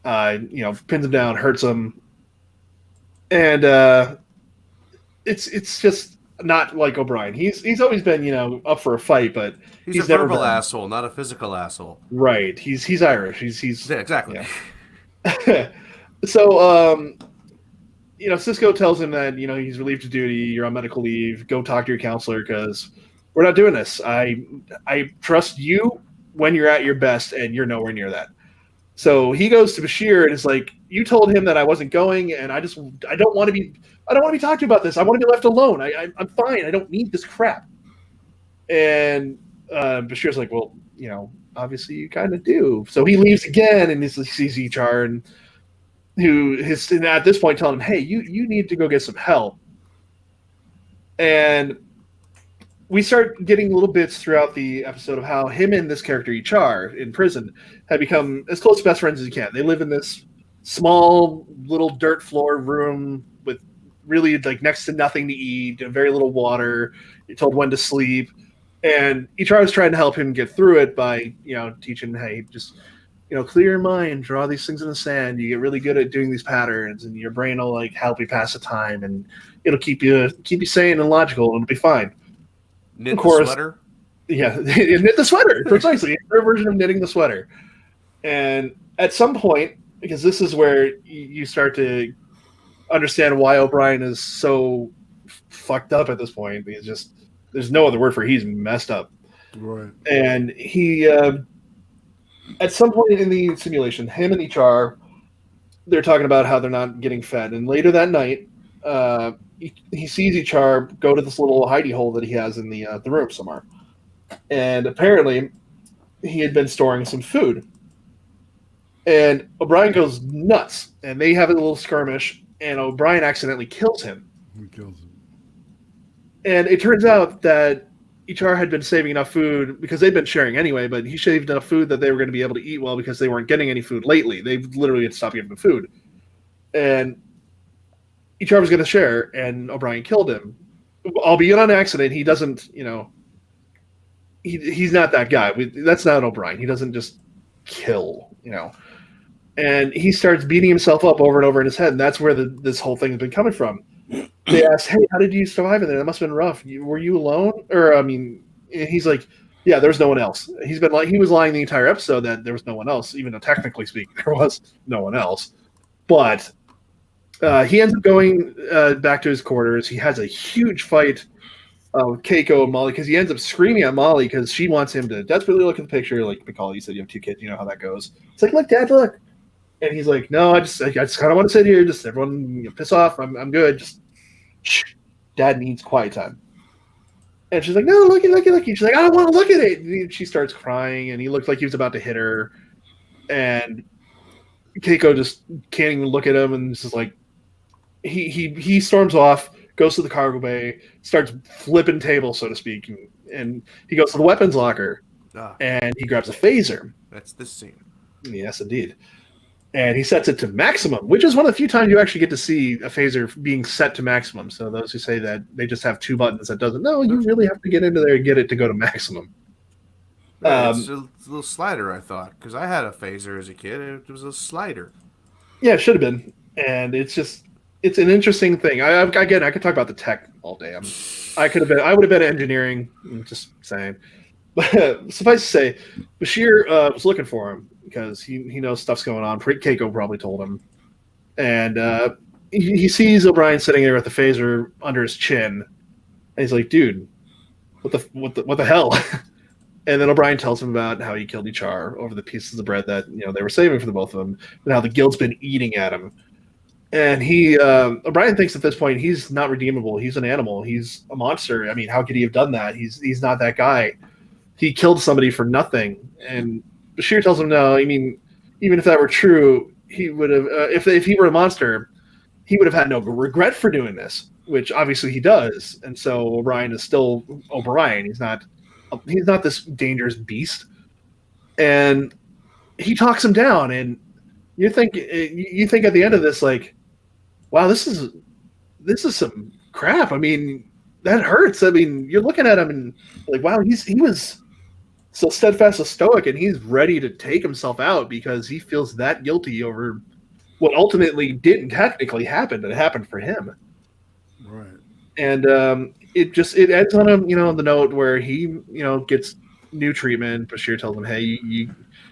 Pins him down, hurts him. And it's just not like O'Brien. He's always been, up for a fight, but he's a never verbal been. asshole, not a physical asshole. Right. He's Irish. He's yeah, exactly. Yeah. So Cisco tells him that, he's relieved of duty, you're on medical leave, go talk to your counselor because we're not doing this. I trust you when you're at your best, and you're nowhere near that. So he goes to Bashir and is like, you told him that I wasn't going, and I don't want to be talked to about this. I want to be left alone. I'm fine. I don't need this crap. And Bashir's like, well, obviously you kind of do. So he leaves again, and he sees Ichar, and who is at this point telling him, hey, you need to go get some help. And we start getting little bits throughout the episode of how him and this character Ichar in prison have become as close to best friends as you can. They live in this small little dirt floor room with really like next to nothing to eat, very little water. You're told when to sleep. And Ichar was trying to help him get through it by, teaching, hey, just, clear your mind, draw these things in the sand. You get really good at doing these patterns, and your brain will like help you pass the time, and it'll keep you sane and logical, and it'll be fine. Knit Of course, the sweater. Yeah, knit the sweater precisely. It's their version of knitting the sweater. And at some point, because this is where you start to understand why O'Brien is so fucked up at this point. Because just there's no other word for it. He's messed up. Right. And he, at some point in the simulation, him and HR, they're talking about how they're not getting fed. And later that night, he sees HR go to this little hidey hole that he has in the room somewhere. And apparently, he had been storing some food. And O'Brien goes nuts, and they have a little skirmish, and O'Brien accidentally kills him. He kills him. And it turns out that HR had been saving enough food, because they'd been sharing anyway, but he saved enough food that they were going to be able to eat well because they weren't getting any food lately. They literally had stopped giving them food. And HR was going to share, and O'Brien killed him. Albeit on accident, he doesn't, he's not that guy. That's not O'Brien. He doesn't just kill, And he starts beating himself up over and over in his head, and that's where this whole thing has been coming from. They asked, "Hey, how did you survive in there? That must have been rough. Were you alone?" He's like, "Yeah, there's no one else." He was lying the entire episode that there was no one else, even though technically speaking, there was no one else. But he ends up going back to his quarters. He has a huge fight with Keiko and Molly because he ends up screaming at Molly because she wants him to desperately look at the picture. Like Pincalo, you said you have 2 kids. You know how that goes. It's like, "Look, Dad, look." And he's like, "No, I just kind of want to sit here. Just everyone piss off. I'm good. Just shh. Dad needs quiet time." And she's like, "No, look. She's like, "I don't want to look at it." And she starts crying, and he looked like he was about to hit her. And Keiko just can't even look at him, and this is like, he storms off, goes to the cargo bay, starts flipping tables, so to speak, and he goes to the weapons locker, and he grabs a phaser. That's this scene. Yes, indeed. And he sets it to maximum, which is one of the few times you actually get to see a phaser being set to maximum. So those who say that they just have 2 buttons, that doesn't. No, you really have to get into there and get it to go to maximum. It's a little slider, I thought, because I had a phaser as a kid. It was a slider. Yeah, it should have been. And it's an interesting thing. I could talk about the tech all day. I would have been engineering. I'm just saying. But suffice to say, Bashir was looking for him because he knows stuff's going on. Keiko probably told him. And he sees O'Brien sitting there with the phaser under his chin. And he's like, "Dude, what the hell?" And then O'Brien tells him about how he killed HR over the pieces of bread that they were saving for the both of them, and how the guild's been eating at him. And O'Brien thinks at this point he's not redeemable. He's an animal. He's a monster. I mean, how could he have done that? He's not that guy. He killed somebody for nothing. And Bashir tells him, "No, I mean, even if that were true, he would have. If he were a monster, he would have had no regret for doing this." Which obviously he does. And so O'Brien is still O'Brien. He's not this dangerous beast. And he talks him down. And you think at the end of this, like, wow, this is some crap. I mean, that hurts. I mean, you're looking at him and like, wow, he was so steadfast, so stoic, and he's ready to take himself out because he feels that guilty over what ultimately didn't technically happen. That happened for him. Right. And it ends on him, the note where he, gets new treatment. Bashir tells him, "Hey,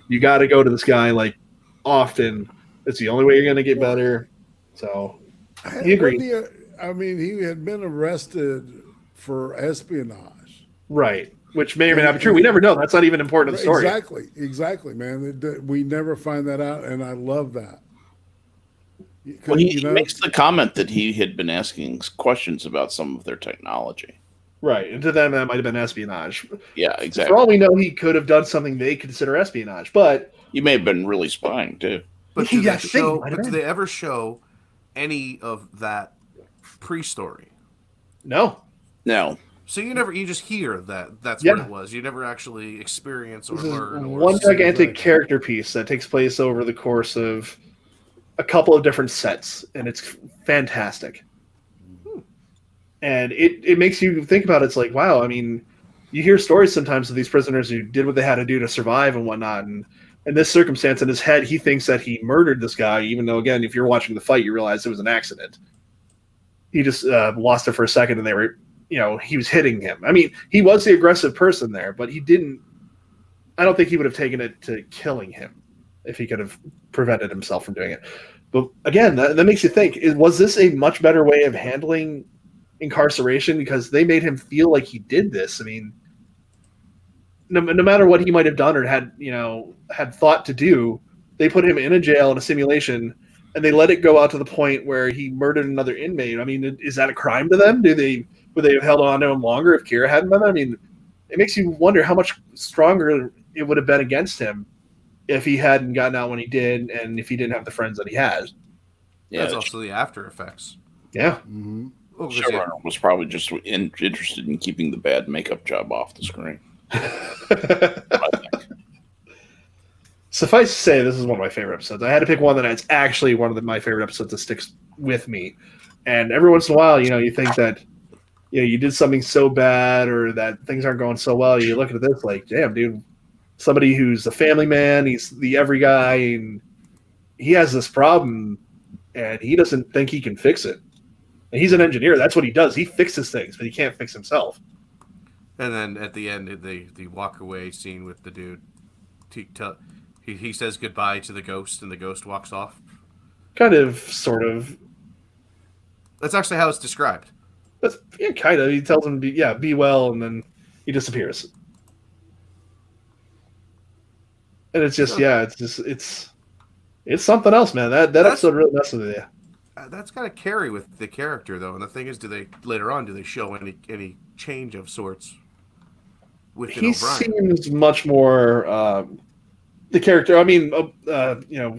you got to go to this guy like often. It's the only way you're going to get better." So he agreed. He had been arrested for espionage. Right. Which may or may not be true. We never know. That's not even important to the story. Exactly, man. We never find that out, and I love that. Well, he makes the comment that he had been asking questions about some of their technology. Right. And to them, that might have been espionage. Yeah, exactly. For all we know, he could have done something they consider espionage, but... He may have been really spying, too. But do they ever show any of that pre-story? No. So you just hear that's what it was. You never actually experience or learn. One gigantic character piece that takes place over the course of a couple of different sets, and it's fantastic. And it makes you think about it. It's like, wow, I mean, you hear stories sometimes of these prisoners who did what they had to do to survive and whatnot, and in this circumstance, in his head, he thinks that he murdered this guy, even though, again, if you're watching the fight, you realize it was an accident. He just lost it for a second, and they were, he was hitting him. I mean, he was the aggressive person there, but he didn't. I don't think he would have taken it to killing him if he could have prevented himself from doing it. But again, that makes you think: was this a much better way of handling incarceration? Because they made him feel like he did this. I mean, no matter what he might have done or had thought to do, they put him in a jail in a simulation, and they let it go out to the point where he murdered another inmate. I mean, is that a crime to them? Would they have held on to him longer if Kira hadn't done that? I mean, it makes you wonder how much stronger it would have been against him if he hadn't gotten out when he did, and if he didn't have the friends that he has. Yeah, that's also the after effects. Yeah. Mm-hmm. Well, Showrunner was probably just interested in keeping the bad makeup job off the screen. Suffice to say, this is one of my favorite episodes. I had to pick one that's actually one of my favorite episodes that sticks with me. And every once in a while, you think that you did something so bad or that things aren't going so well. You look at this like, damn, dude, somebody who's a family man, he's the every guy, and he has this problem, and he doesn't think he can fix it. And he's an engineer. That's what he does. He fixes things, but he can't fix himself. And then at the end, the walk away scene with the dude, he says goodbye to the ghost, and the ghost walks off. Kind of, sort of. That's actually how it's described. That's, yeah, kind of. He tells him, be well, and then he disappears. And it's just, it's something else, man. That episode really messes with you. That's got to carry with the character, though. And the thing is, do they show any change of sorts with O'Brien? He seems much more the character. I mean,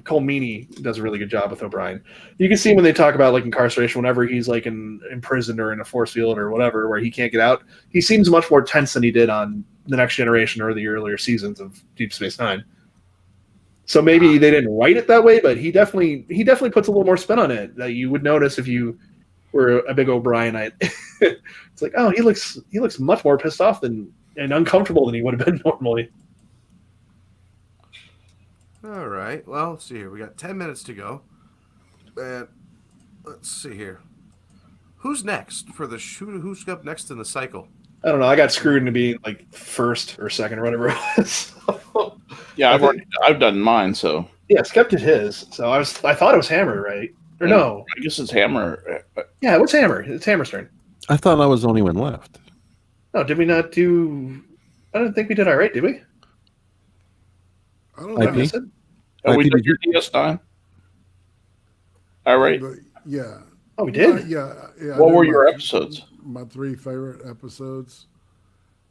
Cole Meany does a really good job with O'Brien. You can see when they talk about like incarceration, whenever he's like in prison or in a force field or whatever, where he can't get out, he seems much more tense than he did on The Next Generation or the earlier seasons of Deep Space Nine. So maybe they didn't write it that way, but he definitely puts a little more spin on it that you would notice if you were a big O'Brienite. It's like, oh, he looks much more pissed off and uncomfortable than he would have been normally. All right. Well, let's see here. We got 10 minutes to go. And let's see here. Who's next for the who's up next in the cycle? I don't know. I got screwed into being like first or second or whatever it was. Yeah, I've done mine. So yeah, Skep did his. So I thought it was Hammer, right? Or no? I guess it's Hammer. Yeah, what's Hammer? It's Hammer's turn. I thought I was the only one left. No, did we not do? I don't think we did all right, did we? I don't know. IP? We did your DS9. All right. But, yeah. Oh, we did. Yeah. What were your episodes? My 3 favorite episodes.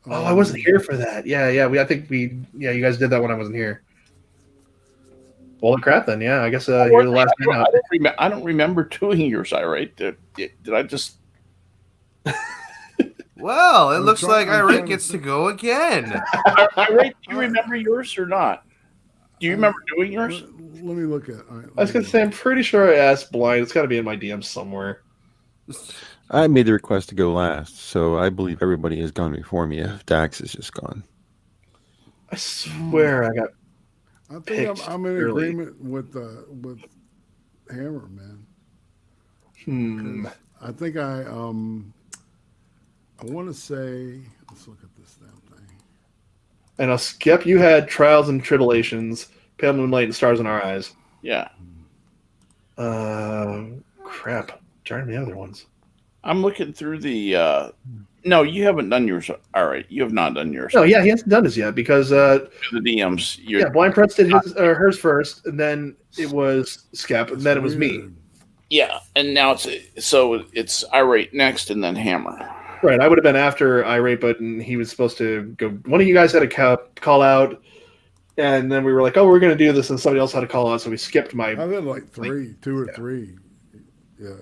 Oh, I wasn't here for that. Yeah. I think you guys did that when I wasn't here. Well, crap then. Yeah, I guess you're the last man out. I don't remember doing yours. All right. Did I just? Well, it looks like Irate gets to go again. Irate, do you remember yours or not? Do you remember doing yours? Let me look at. Right, I was gonna say I'm pretty sure I asked Blind. It's got to be in my DMs somewhere. I made the request to go last, so I believe everybody has gone before me. If Dax is just gone, I swear I got. I think I'm in agreement with Hammer, man. I think I want to say. Let's look at this damn thing. And I'll skip. You had Trials and Tribulations, Pale Moonlight, and Stars in Our Eyes. Yeah. Crap. Trying the other ones. I'm looking through the. No, you haven't done yours. All right, you have not done yours. No, yeah, he hasn't done his yet because the DMs. Yeah, Blind Prince did hers first, and then it was Skep, and then it was me. Yeah, and now it's Irate next, and then Hammer. Right, I would have been after Irate, but he was supposed to go. One of you guys had a call out, and then we were like, "Oh, we're going to do this," and somebody else had a call out, so we skipped my. I've been like 2 or 3. Yeah.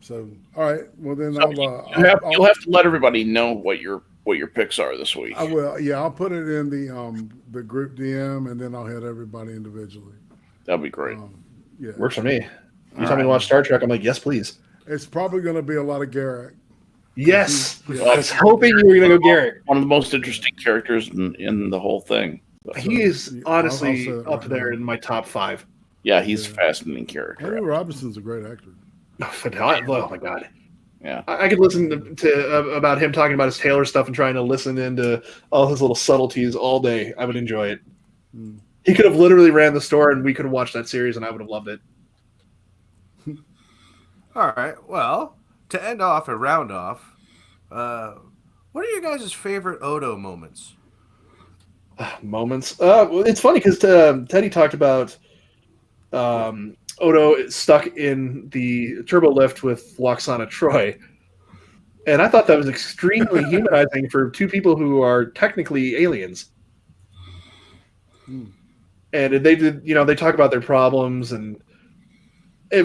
So all right, well then you'll have to let everybody know what your picks are this week. I will. Yeah, I'll put it in the group DM, and then I'll hit everybody individually. That'd be great. Yeah, works for me. You tell me to watch Star Trek, I'm like, yes, please. It's probably going to be a lot of Garrick. Yes, Yeah. I was hoping you were going to go Garrett. One of the most interesting characters in the whole thing. He is I'll honestly say that up right there now. in my top 5. Yeah, he's a Yeah. fascinating Henry character. Robinson's a great actor. Oh my god. Yeah. I could listen to about him talking about his Taylor stuff and trying to listen into all his little subtleties all day. I would enjoy it. Mm. He could have literally ran the store and we could have watched that series and I would have loved it. All right. Well, to end off and round off, what are your guys' favorite Odo moments? Moments. Well, it's funny because Teddy talked about Odo stuck in the turbo lift with Loxana Troy. And I thought that was extremely humanizing for two people who are technically aliens. Hmm. And they did, they talk about their problems. And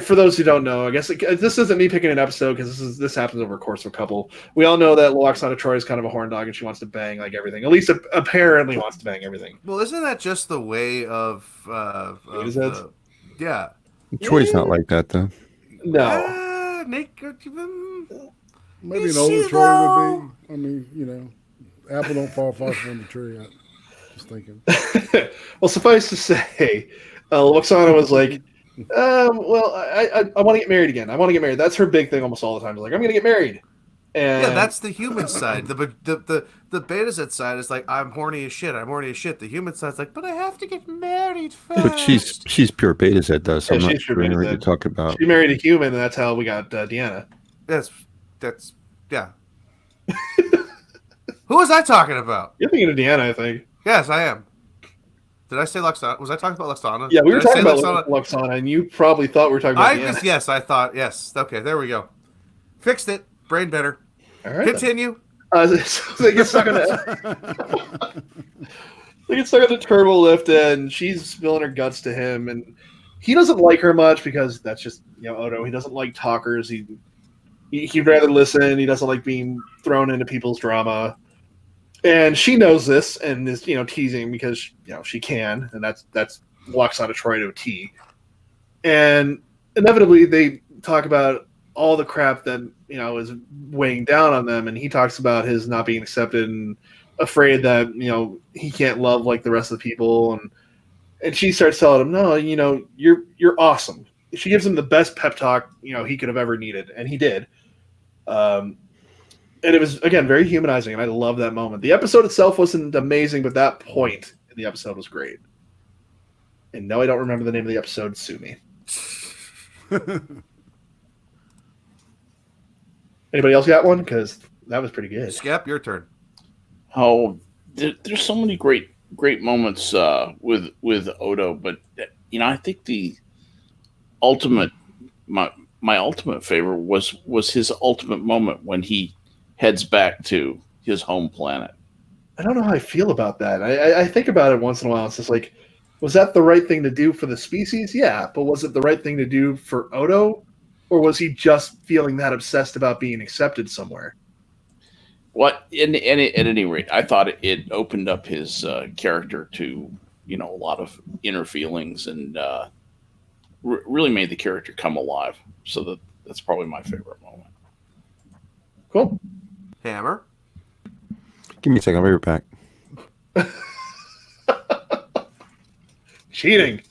for those who don't know, I guess this isn't me picking an episode because this happens over a course of a couple. We all know that Loxana Troy is kind of a horn dog and she wants to bang like everything. At least apparently wants to bang everything. Well, isn't that just the way of His heads? Yeah. Troy's not like that though. No. Nick, Maybe Is an older she, Troy though? would be. I mean, apple don't fall far from the tree. Just thinking. Well, suffice to say, Loxana was like, well, I want to get married again. I want to get married. That's her big thing almost all the time. She's like, I'm going to get married. And yeah, that's the human side. The beta Z side is like, I'm horny as shit. I'm horny as shit. The human side's like, but I have to get married first. But she's pure beta Z though, so Yeah, I'm not she's pure sure beta what Z. you're talking about. she married a human, and that's how we got Deanna. That's yeah. Who was I talking about? You're thinking of Deanna, I think. Yes, I am. Did I say Luxana? Was I talking about Luxana? Yeah, we were Did I talking say about Loxana, and you probably thought we were talking about Deanna. Yes, I thought yes. Okay, there we go. Fixed it. Brain better. All right. Continue. So they get stuck on the they get stuck on the turbo lift, and she's spilling her guts to him, and he doesn't like her much because that's just Odo. He doesn't like talkers. He'd rather listen. He doesn't like being thrown into people's drama. And she knows this and is, teasing because, she can. And that's Loxana Troy to a T. And inevitably they talk about all the crap that, is weighing down on them. And he talks about his not being accepted and afraid that, he can't love like the rest of the people. And she starts telling him, no, you're awesome. She gives him the best pep talk, he could have ever needed. And he did. And it was, again, very humanizing, and I love that moment. The episode itself wasn't amazing, but that point in the episode was great. And no, I don't remember the name of the episode. Sue me. Anybody else got one? Because that was pretty good. Skep, your turn. Oh, there's so many great moments with Odo, but I think the ultimate my ultimate favorite was his ultimate moment when he heads back to his home planet. I don't know how I feel about that. I think about it once in a while. It's just like, was that the right thing to do for the species? Yeah, but was it the right thing to do for Odo? Or was he just feeling that obsessed about being accepted somewhere? At any rate, I thought it opened up his character to a lot of inner feelings and really made the character come alive. So that's probably my favorite moment. Cool. Hammer. Give me a second, I'll be right back. Cheating.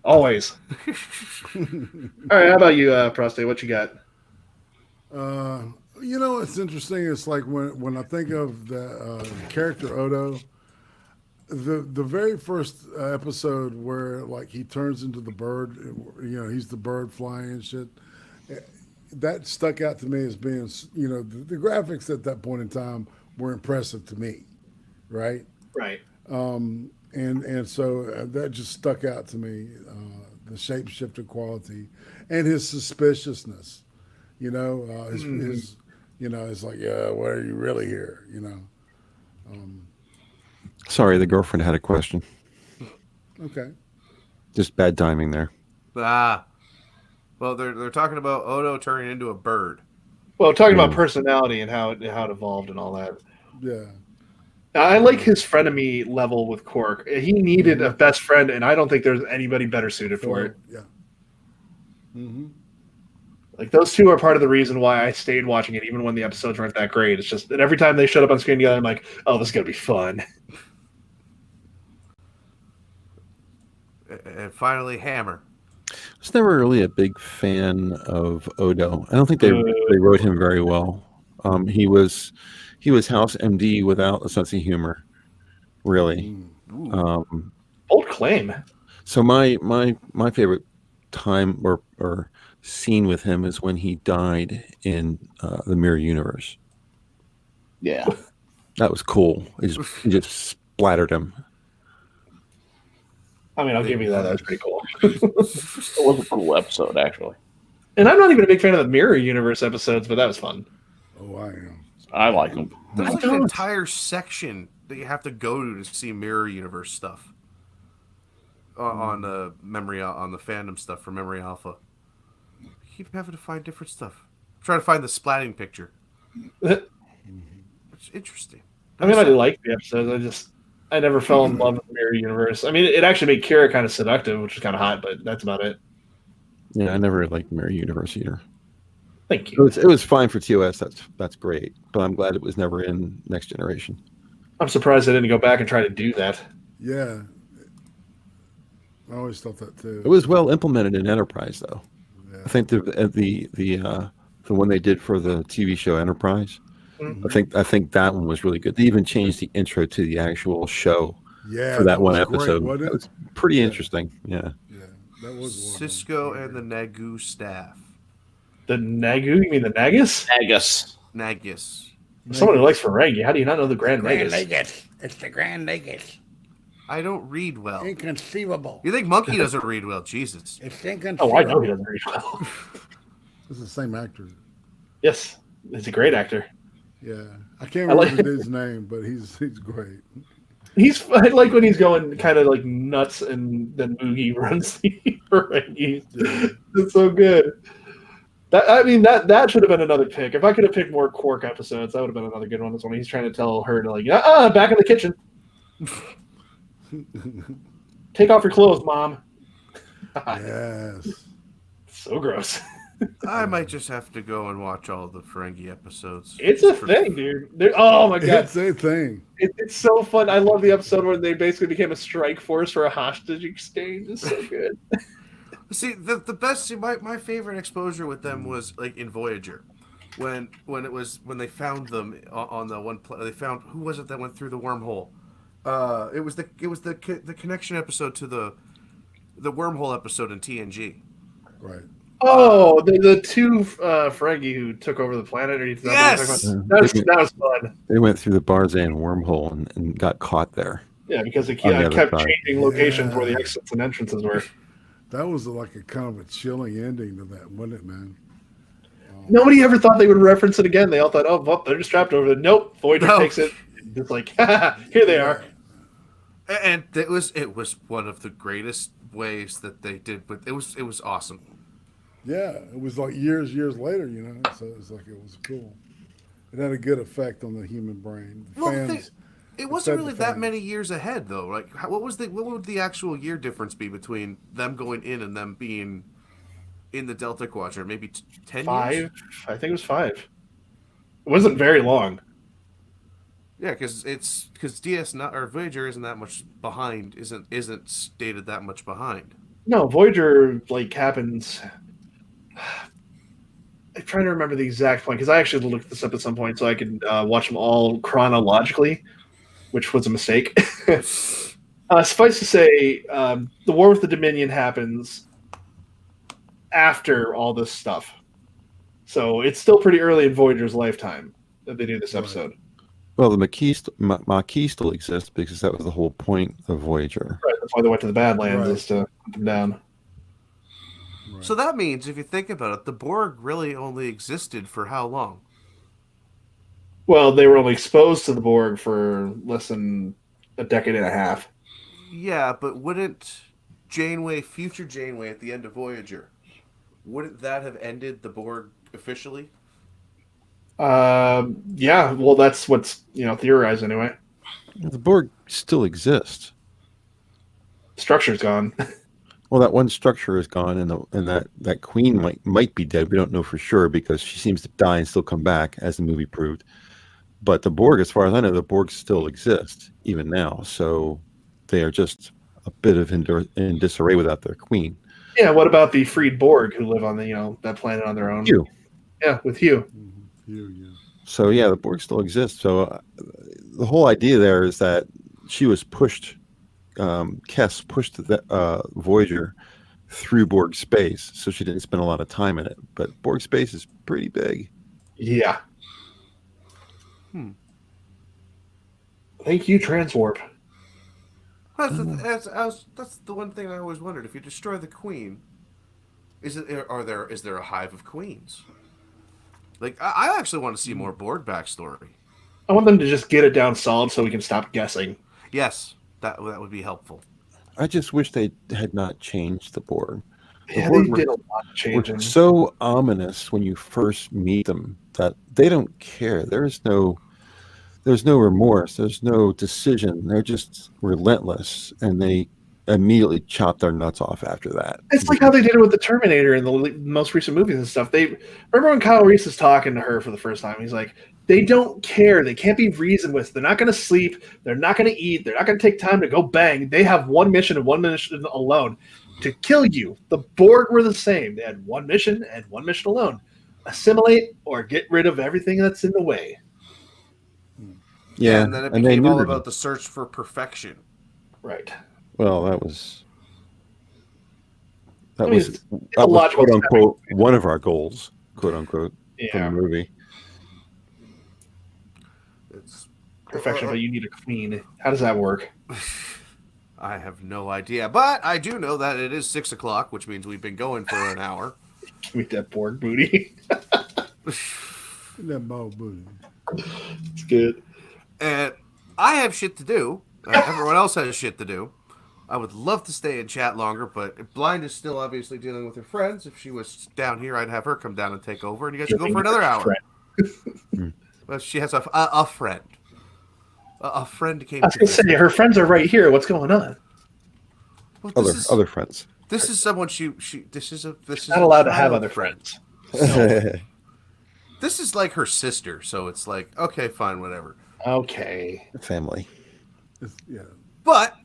Always. All right, how about you, Prostate? What you got? It's interesting. It's like when I think of the character Odo, the very first episode where like he turns into the bird, he's the bird flying and shit. That stuck out to me as being, the graphics at that point in time were impressive to me, right? Right. And so that just stuck out to me, the shapeshifter quality and his suspiciousness, his it's like, yeah, why are you really here? Sorry, the girlfriend had a question. Okay. Just bad timing there. Well, they're talking about Odo turning into a bird. Well, talking about personality and how it evolved and all that. Yeah. I like his frenemy level with Quark. He needed a best friend, and I don't think there's anybody better suited for it. Yeah. Mm-hmm. Like those two are part of the reason why I stayed watching it, even when the episodes weren't that great. It's just that every time they showed up on screen together, I'm like, oh, this is gonna be fun. And finally, Hammer. I was never really a big fan of Odo. I don't think they wrote him very well. He was House MD without a sense of humor, really. Bold claim. So my favorite time or scene with him is when he died in the Mirror Universe. Yeah. That was cool. It just splattered him. I mean, I'll give you that. That was pretty cool. It was a cool episode, actually. And I'm not even a big fan of the Mirror Universe episodes, but that was fun. Oh, I am. I like them. There's like an entire section that you have to go to see Mirror Universe stuff on the on the fandom stuff for Memory Alpha. You keep having to find different stuff. Try to find the splatting picture. It's interesting. I mean, I liked the episodes. I never fell in love with the Mirror Universe. I mean, it actually made Kira kind of seductive, which was kind of hot, but that's about it. Yeah, I never liked Mirror Universe either. Thank you. It was fine for TOS. That's great, but I'm glad it was never in Next Generation. I'm surprised I didn't go back and try to do that. Yeah. I always thought that too. It was well implemented in Enterprise, though. Yeah. I think the one they did for the TV show Enterprise. Mm-hmm. I think that one was really good. They even changed the intro to the actual show for that one episode. Great, that was pretty interesting. Yeah. Yeah, that was Cisco and the Nagu staff. The Nagu? You mean the Nagus? Nagus. Someone who likes Ferengi. How do you not know the Grand Nagus? It's the Grand Nagus. I don't read well. Inconceivable. You think Monkey doesn't read well? Jesus. It's inconceivable. Oh, I know he doesn't read well. This is the same actor. Yes, he's a great actor. Yeah, I can't remember the dude's name, but he's great. I like when he's going kind of like nuts, and then Moogie runs the Ferengi. Yeah. It's so good. That should have been another pick. If I could have picked more Quark episodes, that would have been another good one. This one, he's trying to tell her to back in the kitchen. Take off your clothes, Mom. Yes. So gross. I might just have to go and watch all the Ferengi episodes. It's a thing, dude. Oh my god, It's a thing. it's so fun. I love the episode where they basically became a strike force for a hostage exchange. It's so good. See, the best. See, my favorite exposure with them was like in Voyager, when they found them on the one. They found, who was it that went through the wormhole? It was the connection episode to the wormhole episode in TNG. Right. Oh, the two Ferengi who took over the planet. Yes! That was fun. They went through the Barzan wormhole and got caught there. Yeah, because they On the other kept side. changing locations where the exits and entrances were. That was like a kind of a chilling ending to that, wasn't it, man? Nobody ever thought they would reference it again. They all thought, oh, well, they're just trapped over there. Nope, Voyager takes it. It's like, here they are. And it was one of the greatest ways that they did, but it was awesome. Yeah, it was like years later, you know. So it's like it was cool. It had a good effect on the human brain. The fans, it wasn't really that many years ahead, though. Like, what would the actual year difference be between them going in and them being in the Delta Quadrant? Maybe 10 5? years? I think it was 5. It wasn't very long. Yeah, because DS9 or Voyager isn't that much behind. Isn't stated that much behind. No, Voyager happens. I'm trying to remember the exact point because I actually looked this up at some point so I could watch them all chronologically, which was a mistake. Suffice to say, the war with the Dominion happens after all this stuff, so it's still pretty early in Voyager's lifetime that they do this episode. Well, the Maquis still exists because that was the whole point of Voyager. Right, that's why they went to the Badlands, Right. is to put them down. Right. So that means, if you think about it, the Borg really only existed for how long? Well, they were only exposed to the Borg for less than a decade and a half. Yeah, but wouldn't future Janeway at the end of Voyager, wouldn't that have ended the Borg officially? Yeah, well, that's what's theorized anyway. The Borg still exists. Structure's gone. Well, that one structure is gone, and that queen might be dead. We don't know for sure because she seems to die and still come back, as the movie proved. But the Borg, as far as I know, the Borg still exist even now. So they are just a bit of in disarray without their queen. Yeah, what about the freed Borg who live on the that planet on their own? Hugh. Yeah, with Hugh. Yeah. So yeah, the Borg still exists. So the whole idea there is that she was pushed. Kess pushed the Voyager through Borg space, so she didn't spend a lot of time in it. But Borg space is pretty big. Yeah. Thank you, Transwarp. That's the one thing I always wondered. If you destroy the queen, is there a hive of queens? Like I actually want to see more Borg backstory. I want them to just get it down solid so we can stop guessing. Yes, that would be helpful. I just wish they had not changed the Borg. The Yeah, Borg they did a lot of were changing. so ominous when you first meet them that they don't care. There's no remorse. There's no decision. They're just relentless, and they immediately chop their nuts off after that. It's like how they did it with the Terminator in the most recent movies and stuff. They remember when Kyle Reese is talking to her for the first time. He's like, they don't care. They can't be reasoned with. They're not going to sleep. They're not going to eat. They're not going to take time to go bang. They have one mission and one mission alone, to kill you. The Borg were the same. They had one mission and one mission alone: assimilate or get rid of everything that's in the way. Yeah, and then it they became knew all that- about the search for perfection. Right. Well, that was I mean, it's a logical quote unquote one of our goals, quote unquote, from Yeah. the movie. It's Perfection, but you need a queen. How does that work? I have no idea, but I do know that it is 6:00, which means we've been going for an hour. Give me that Borg booty. That ball booty. It's good. And I have shit to do. Everyone else has shit to do. I would love to stay and chat longer, but Blind is still obviously dealing with her friends. If she was down here, I'd have her come down and take over, and you guys should go for another hour. Well, she has a friend. A friend came. I was going to say, her friends are right here. What's going on? Well, Other friends. This is someone she. This is Not allowed to have child other friend. friends. This is like her sister, so it's like, okay, fine, whatever. Okay. Family. Yeah. But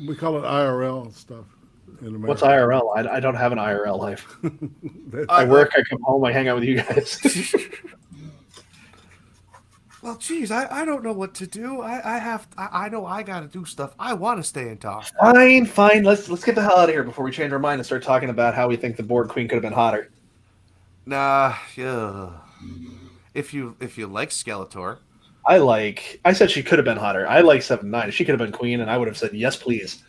We call it IRL stuff in America. What's IRL? I don't have an IRL life. That- I work, I come home, I hang out with you guys. well, geez, I don't know what to do. I know I got to do stuff. I want to stay and talk. Fine. Let's get the hell out of here before we change our mind and start talking about how we think the Borg Queen could have been hotter. Nah, yeah. If you like Skeletor, I said she could have been hotter. I like 7-9. She could have been queen, and I would have said yes, please.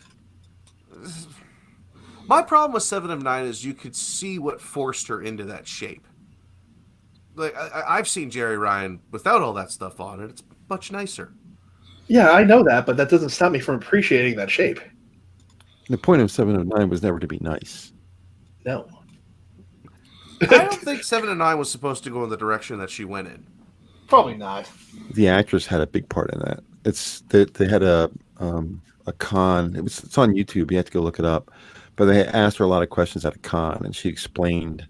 my problem with 7 of 9 is you could see what forced her into that shape. Like I've seen Jerry Ryan without all that stuff on it. It's much nicer. Yeah, I know that, but that doesn't stop me from appreciating that shape. The point of 7 of 9 was never to be nice. No. I don't think 7 of 9 was supposed to go in the direction that she went in. Probably not. The actress had a big part in that. They had a con. It's on YouTube. You have to go look it up. But they asked her a lot of questions at a con, and she explained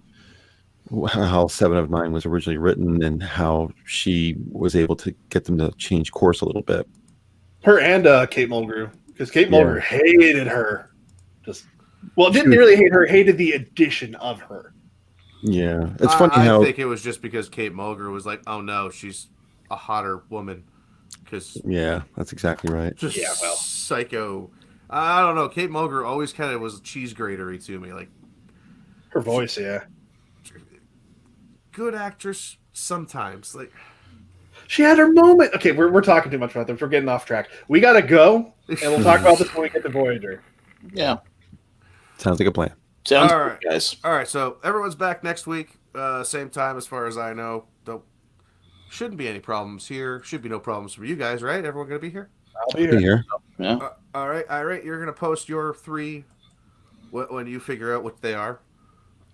how 7 of 9 was originally written and how she was able to get them to change course a little bit. Her and Kate Mulgrew, because Kate Yeah. Mulgrew hated her. Didn't really hate her. Hated the addition of her. Yeah, it's funny how I think it was just because Kate Mulgrew was like, "Oh no, she's a hotter woman." Because yeah, that's exactly right. just Yeah, well. psycho. I don't know. Kate Mulgrew always kind of was cheese gratery to me. Like Her voice, yeah. good actress sometimes. Like She had her moment. Okay, we're talking too much about this. We're getting off track. We gotta go, and we'll talk about this when we get to Voyager. Yeah. Sounds like a plan. Sounds All good, right. guys. all right. So everyone's back next week, same time as far as I know. Shouldn't be any problems here. Should be no problems for you guys, right? Everyone gonna be here. I'll be Be here. here. Yeah. All right. You're gonna post your 3 when you figure out what they are.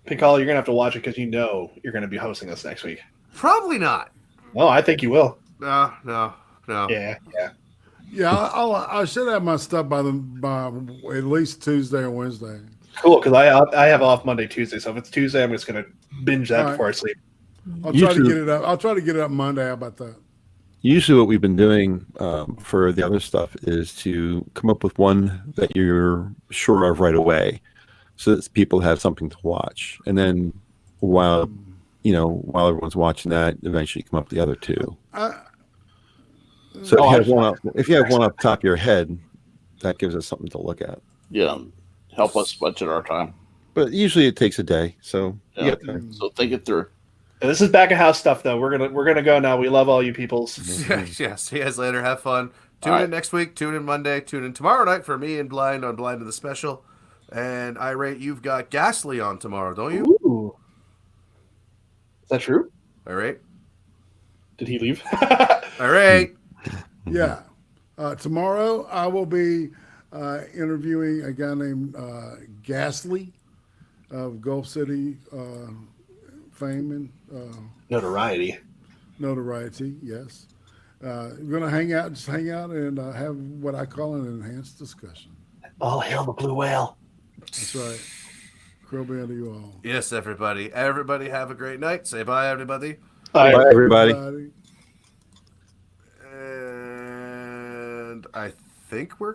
Pincalo, you're gonna have to watch it because you know you're gonna be hosting us next week. Probably not. Well, I think you will. No. Yeah. Yeah, I should have my stuff by at least Tuesday or Wednesday. Cool, because I have off Monday, Tuesday. So if it's Tuesday, I'm just gonna binge that All right. before I sleep. I'll try to Usually- get it up. I'll try to get it up Monday. How about that? Usually, what we've been doing for the other stuff is to come up with one that you're sure of right away, so that people have something to watch, and then while everyone's watching that, eventually come up with the other two. So if you have one off the top of your head, that gives us something to look at. Yeah, help us budget our time. But usually it takes a day, so you Yeah. got time. So think it through. And this is back of house stuff, though. We're gonna go now. We love all you peoples. Yeah, see you guys later. Have fun. Tune All in right. next week. Tune in Monday. Tune in tomorrow night for me and Blind on Blind of the Special. And I rate you've got Ghastly on tomorrow, don't you? Ooh. Is that true? All right. Did he leave? All right. Yeah. Tomorrow I will be interviewing a guy named Ghastly of Gulf City fame and Notoriety. notoriety. Yes. We're gonna hang out and have what I call an enhanced discussion. All hail the blue whale. That's right. Crow band to you all. Yes, everybody. Everybody have a great night. Say bye, everybody. All right. Bye, everybody. Everybody. And I think we're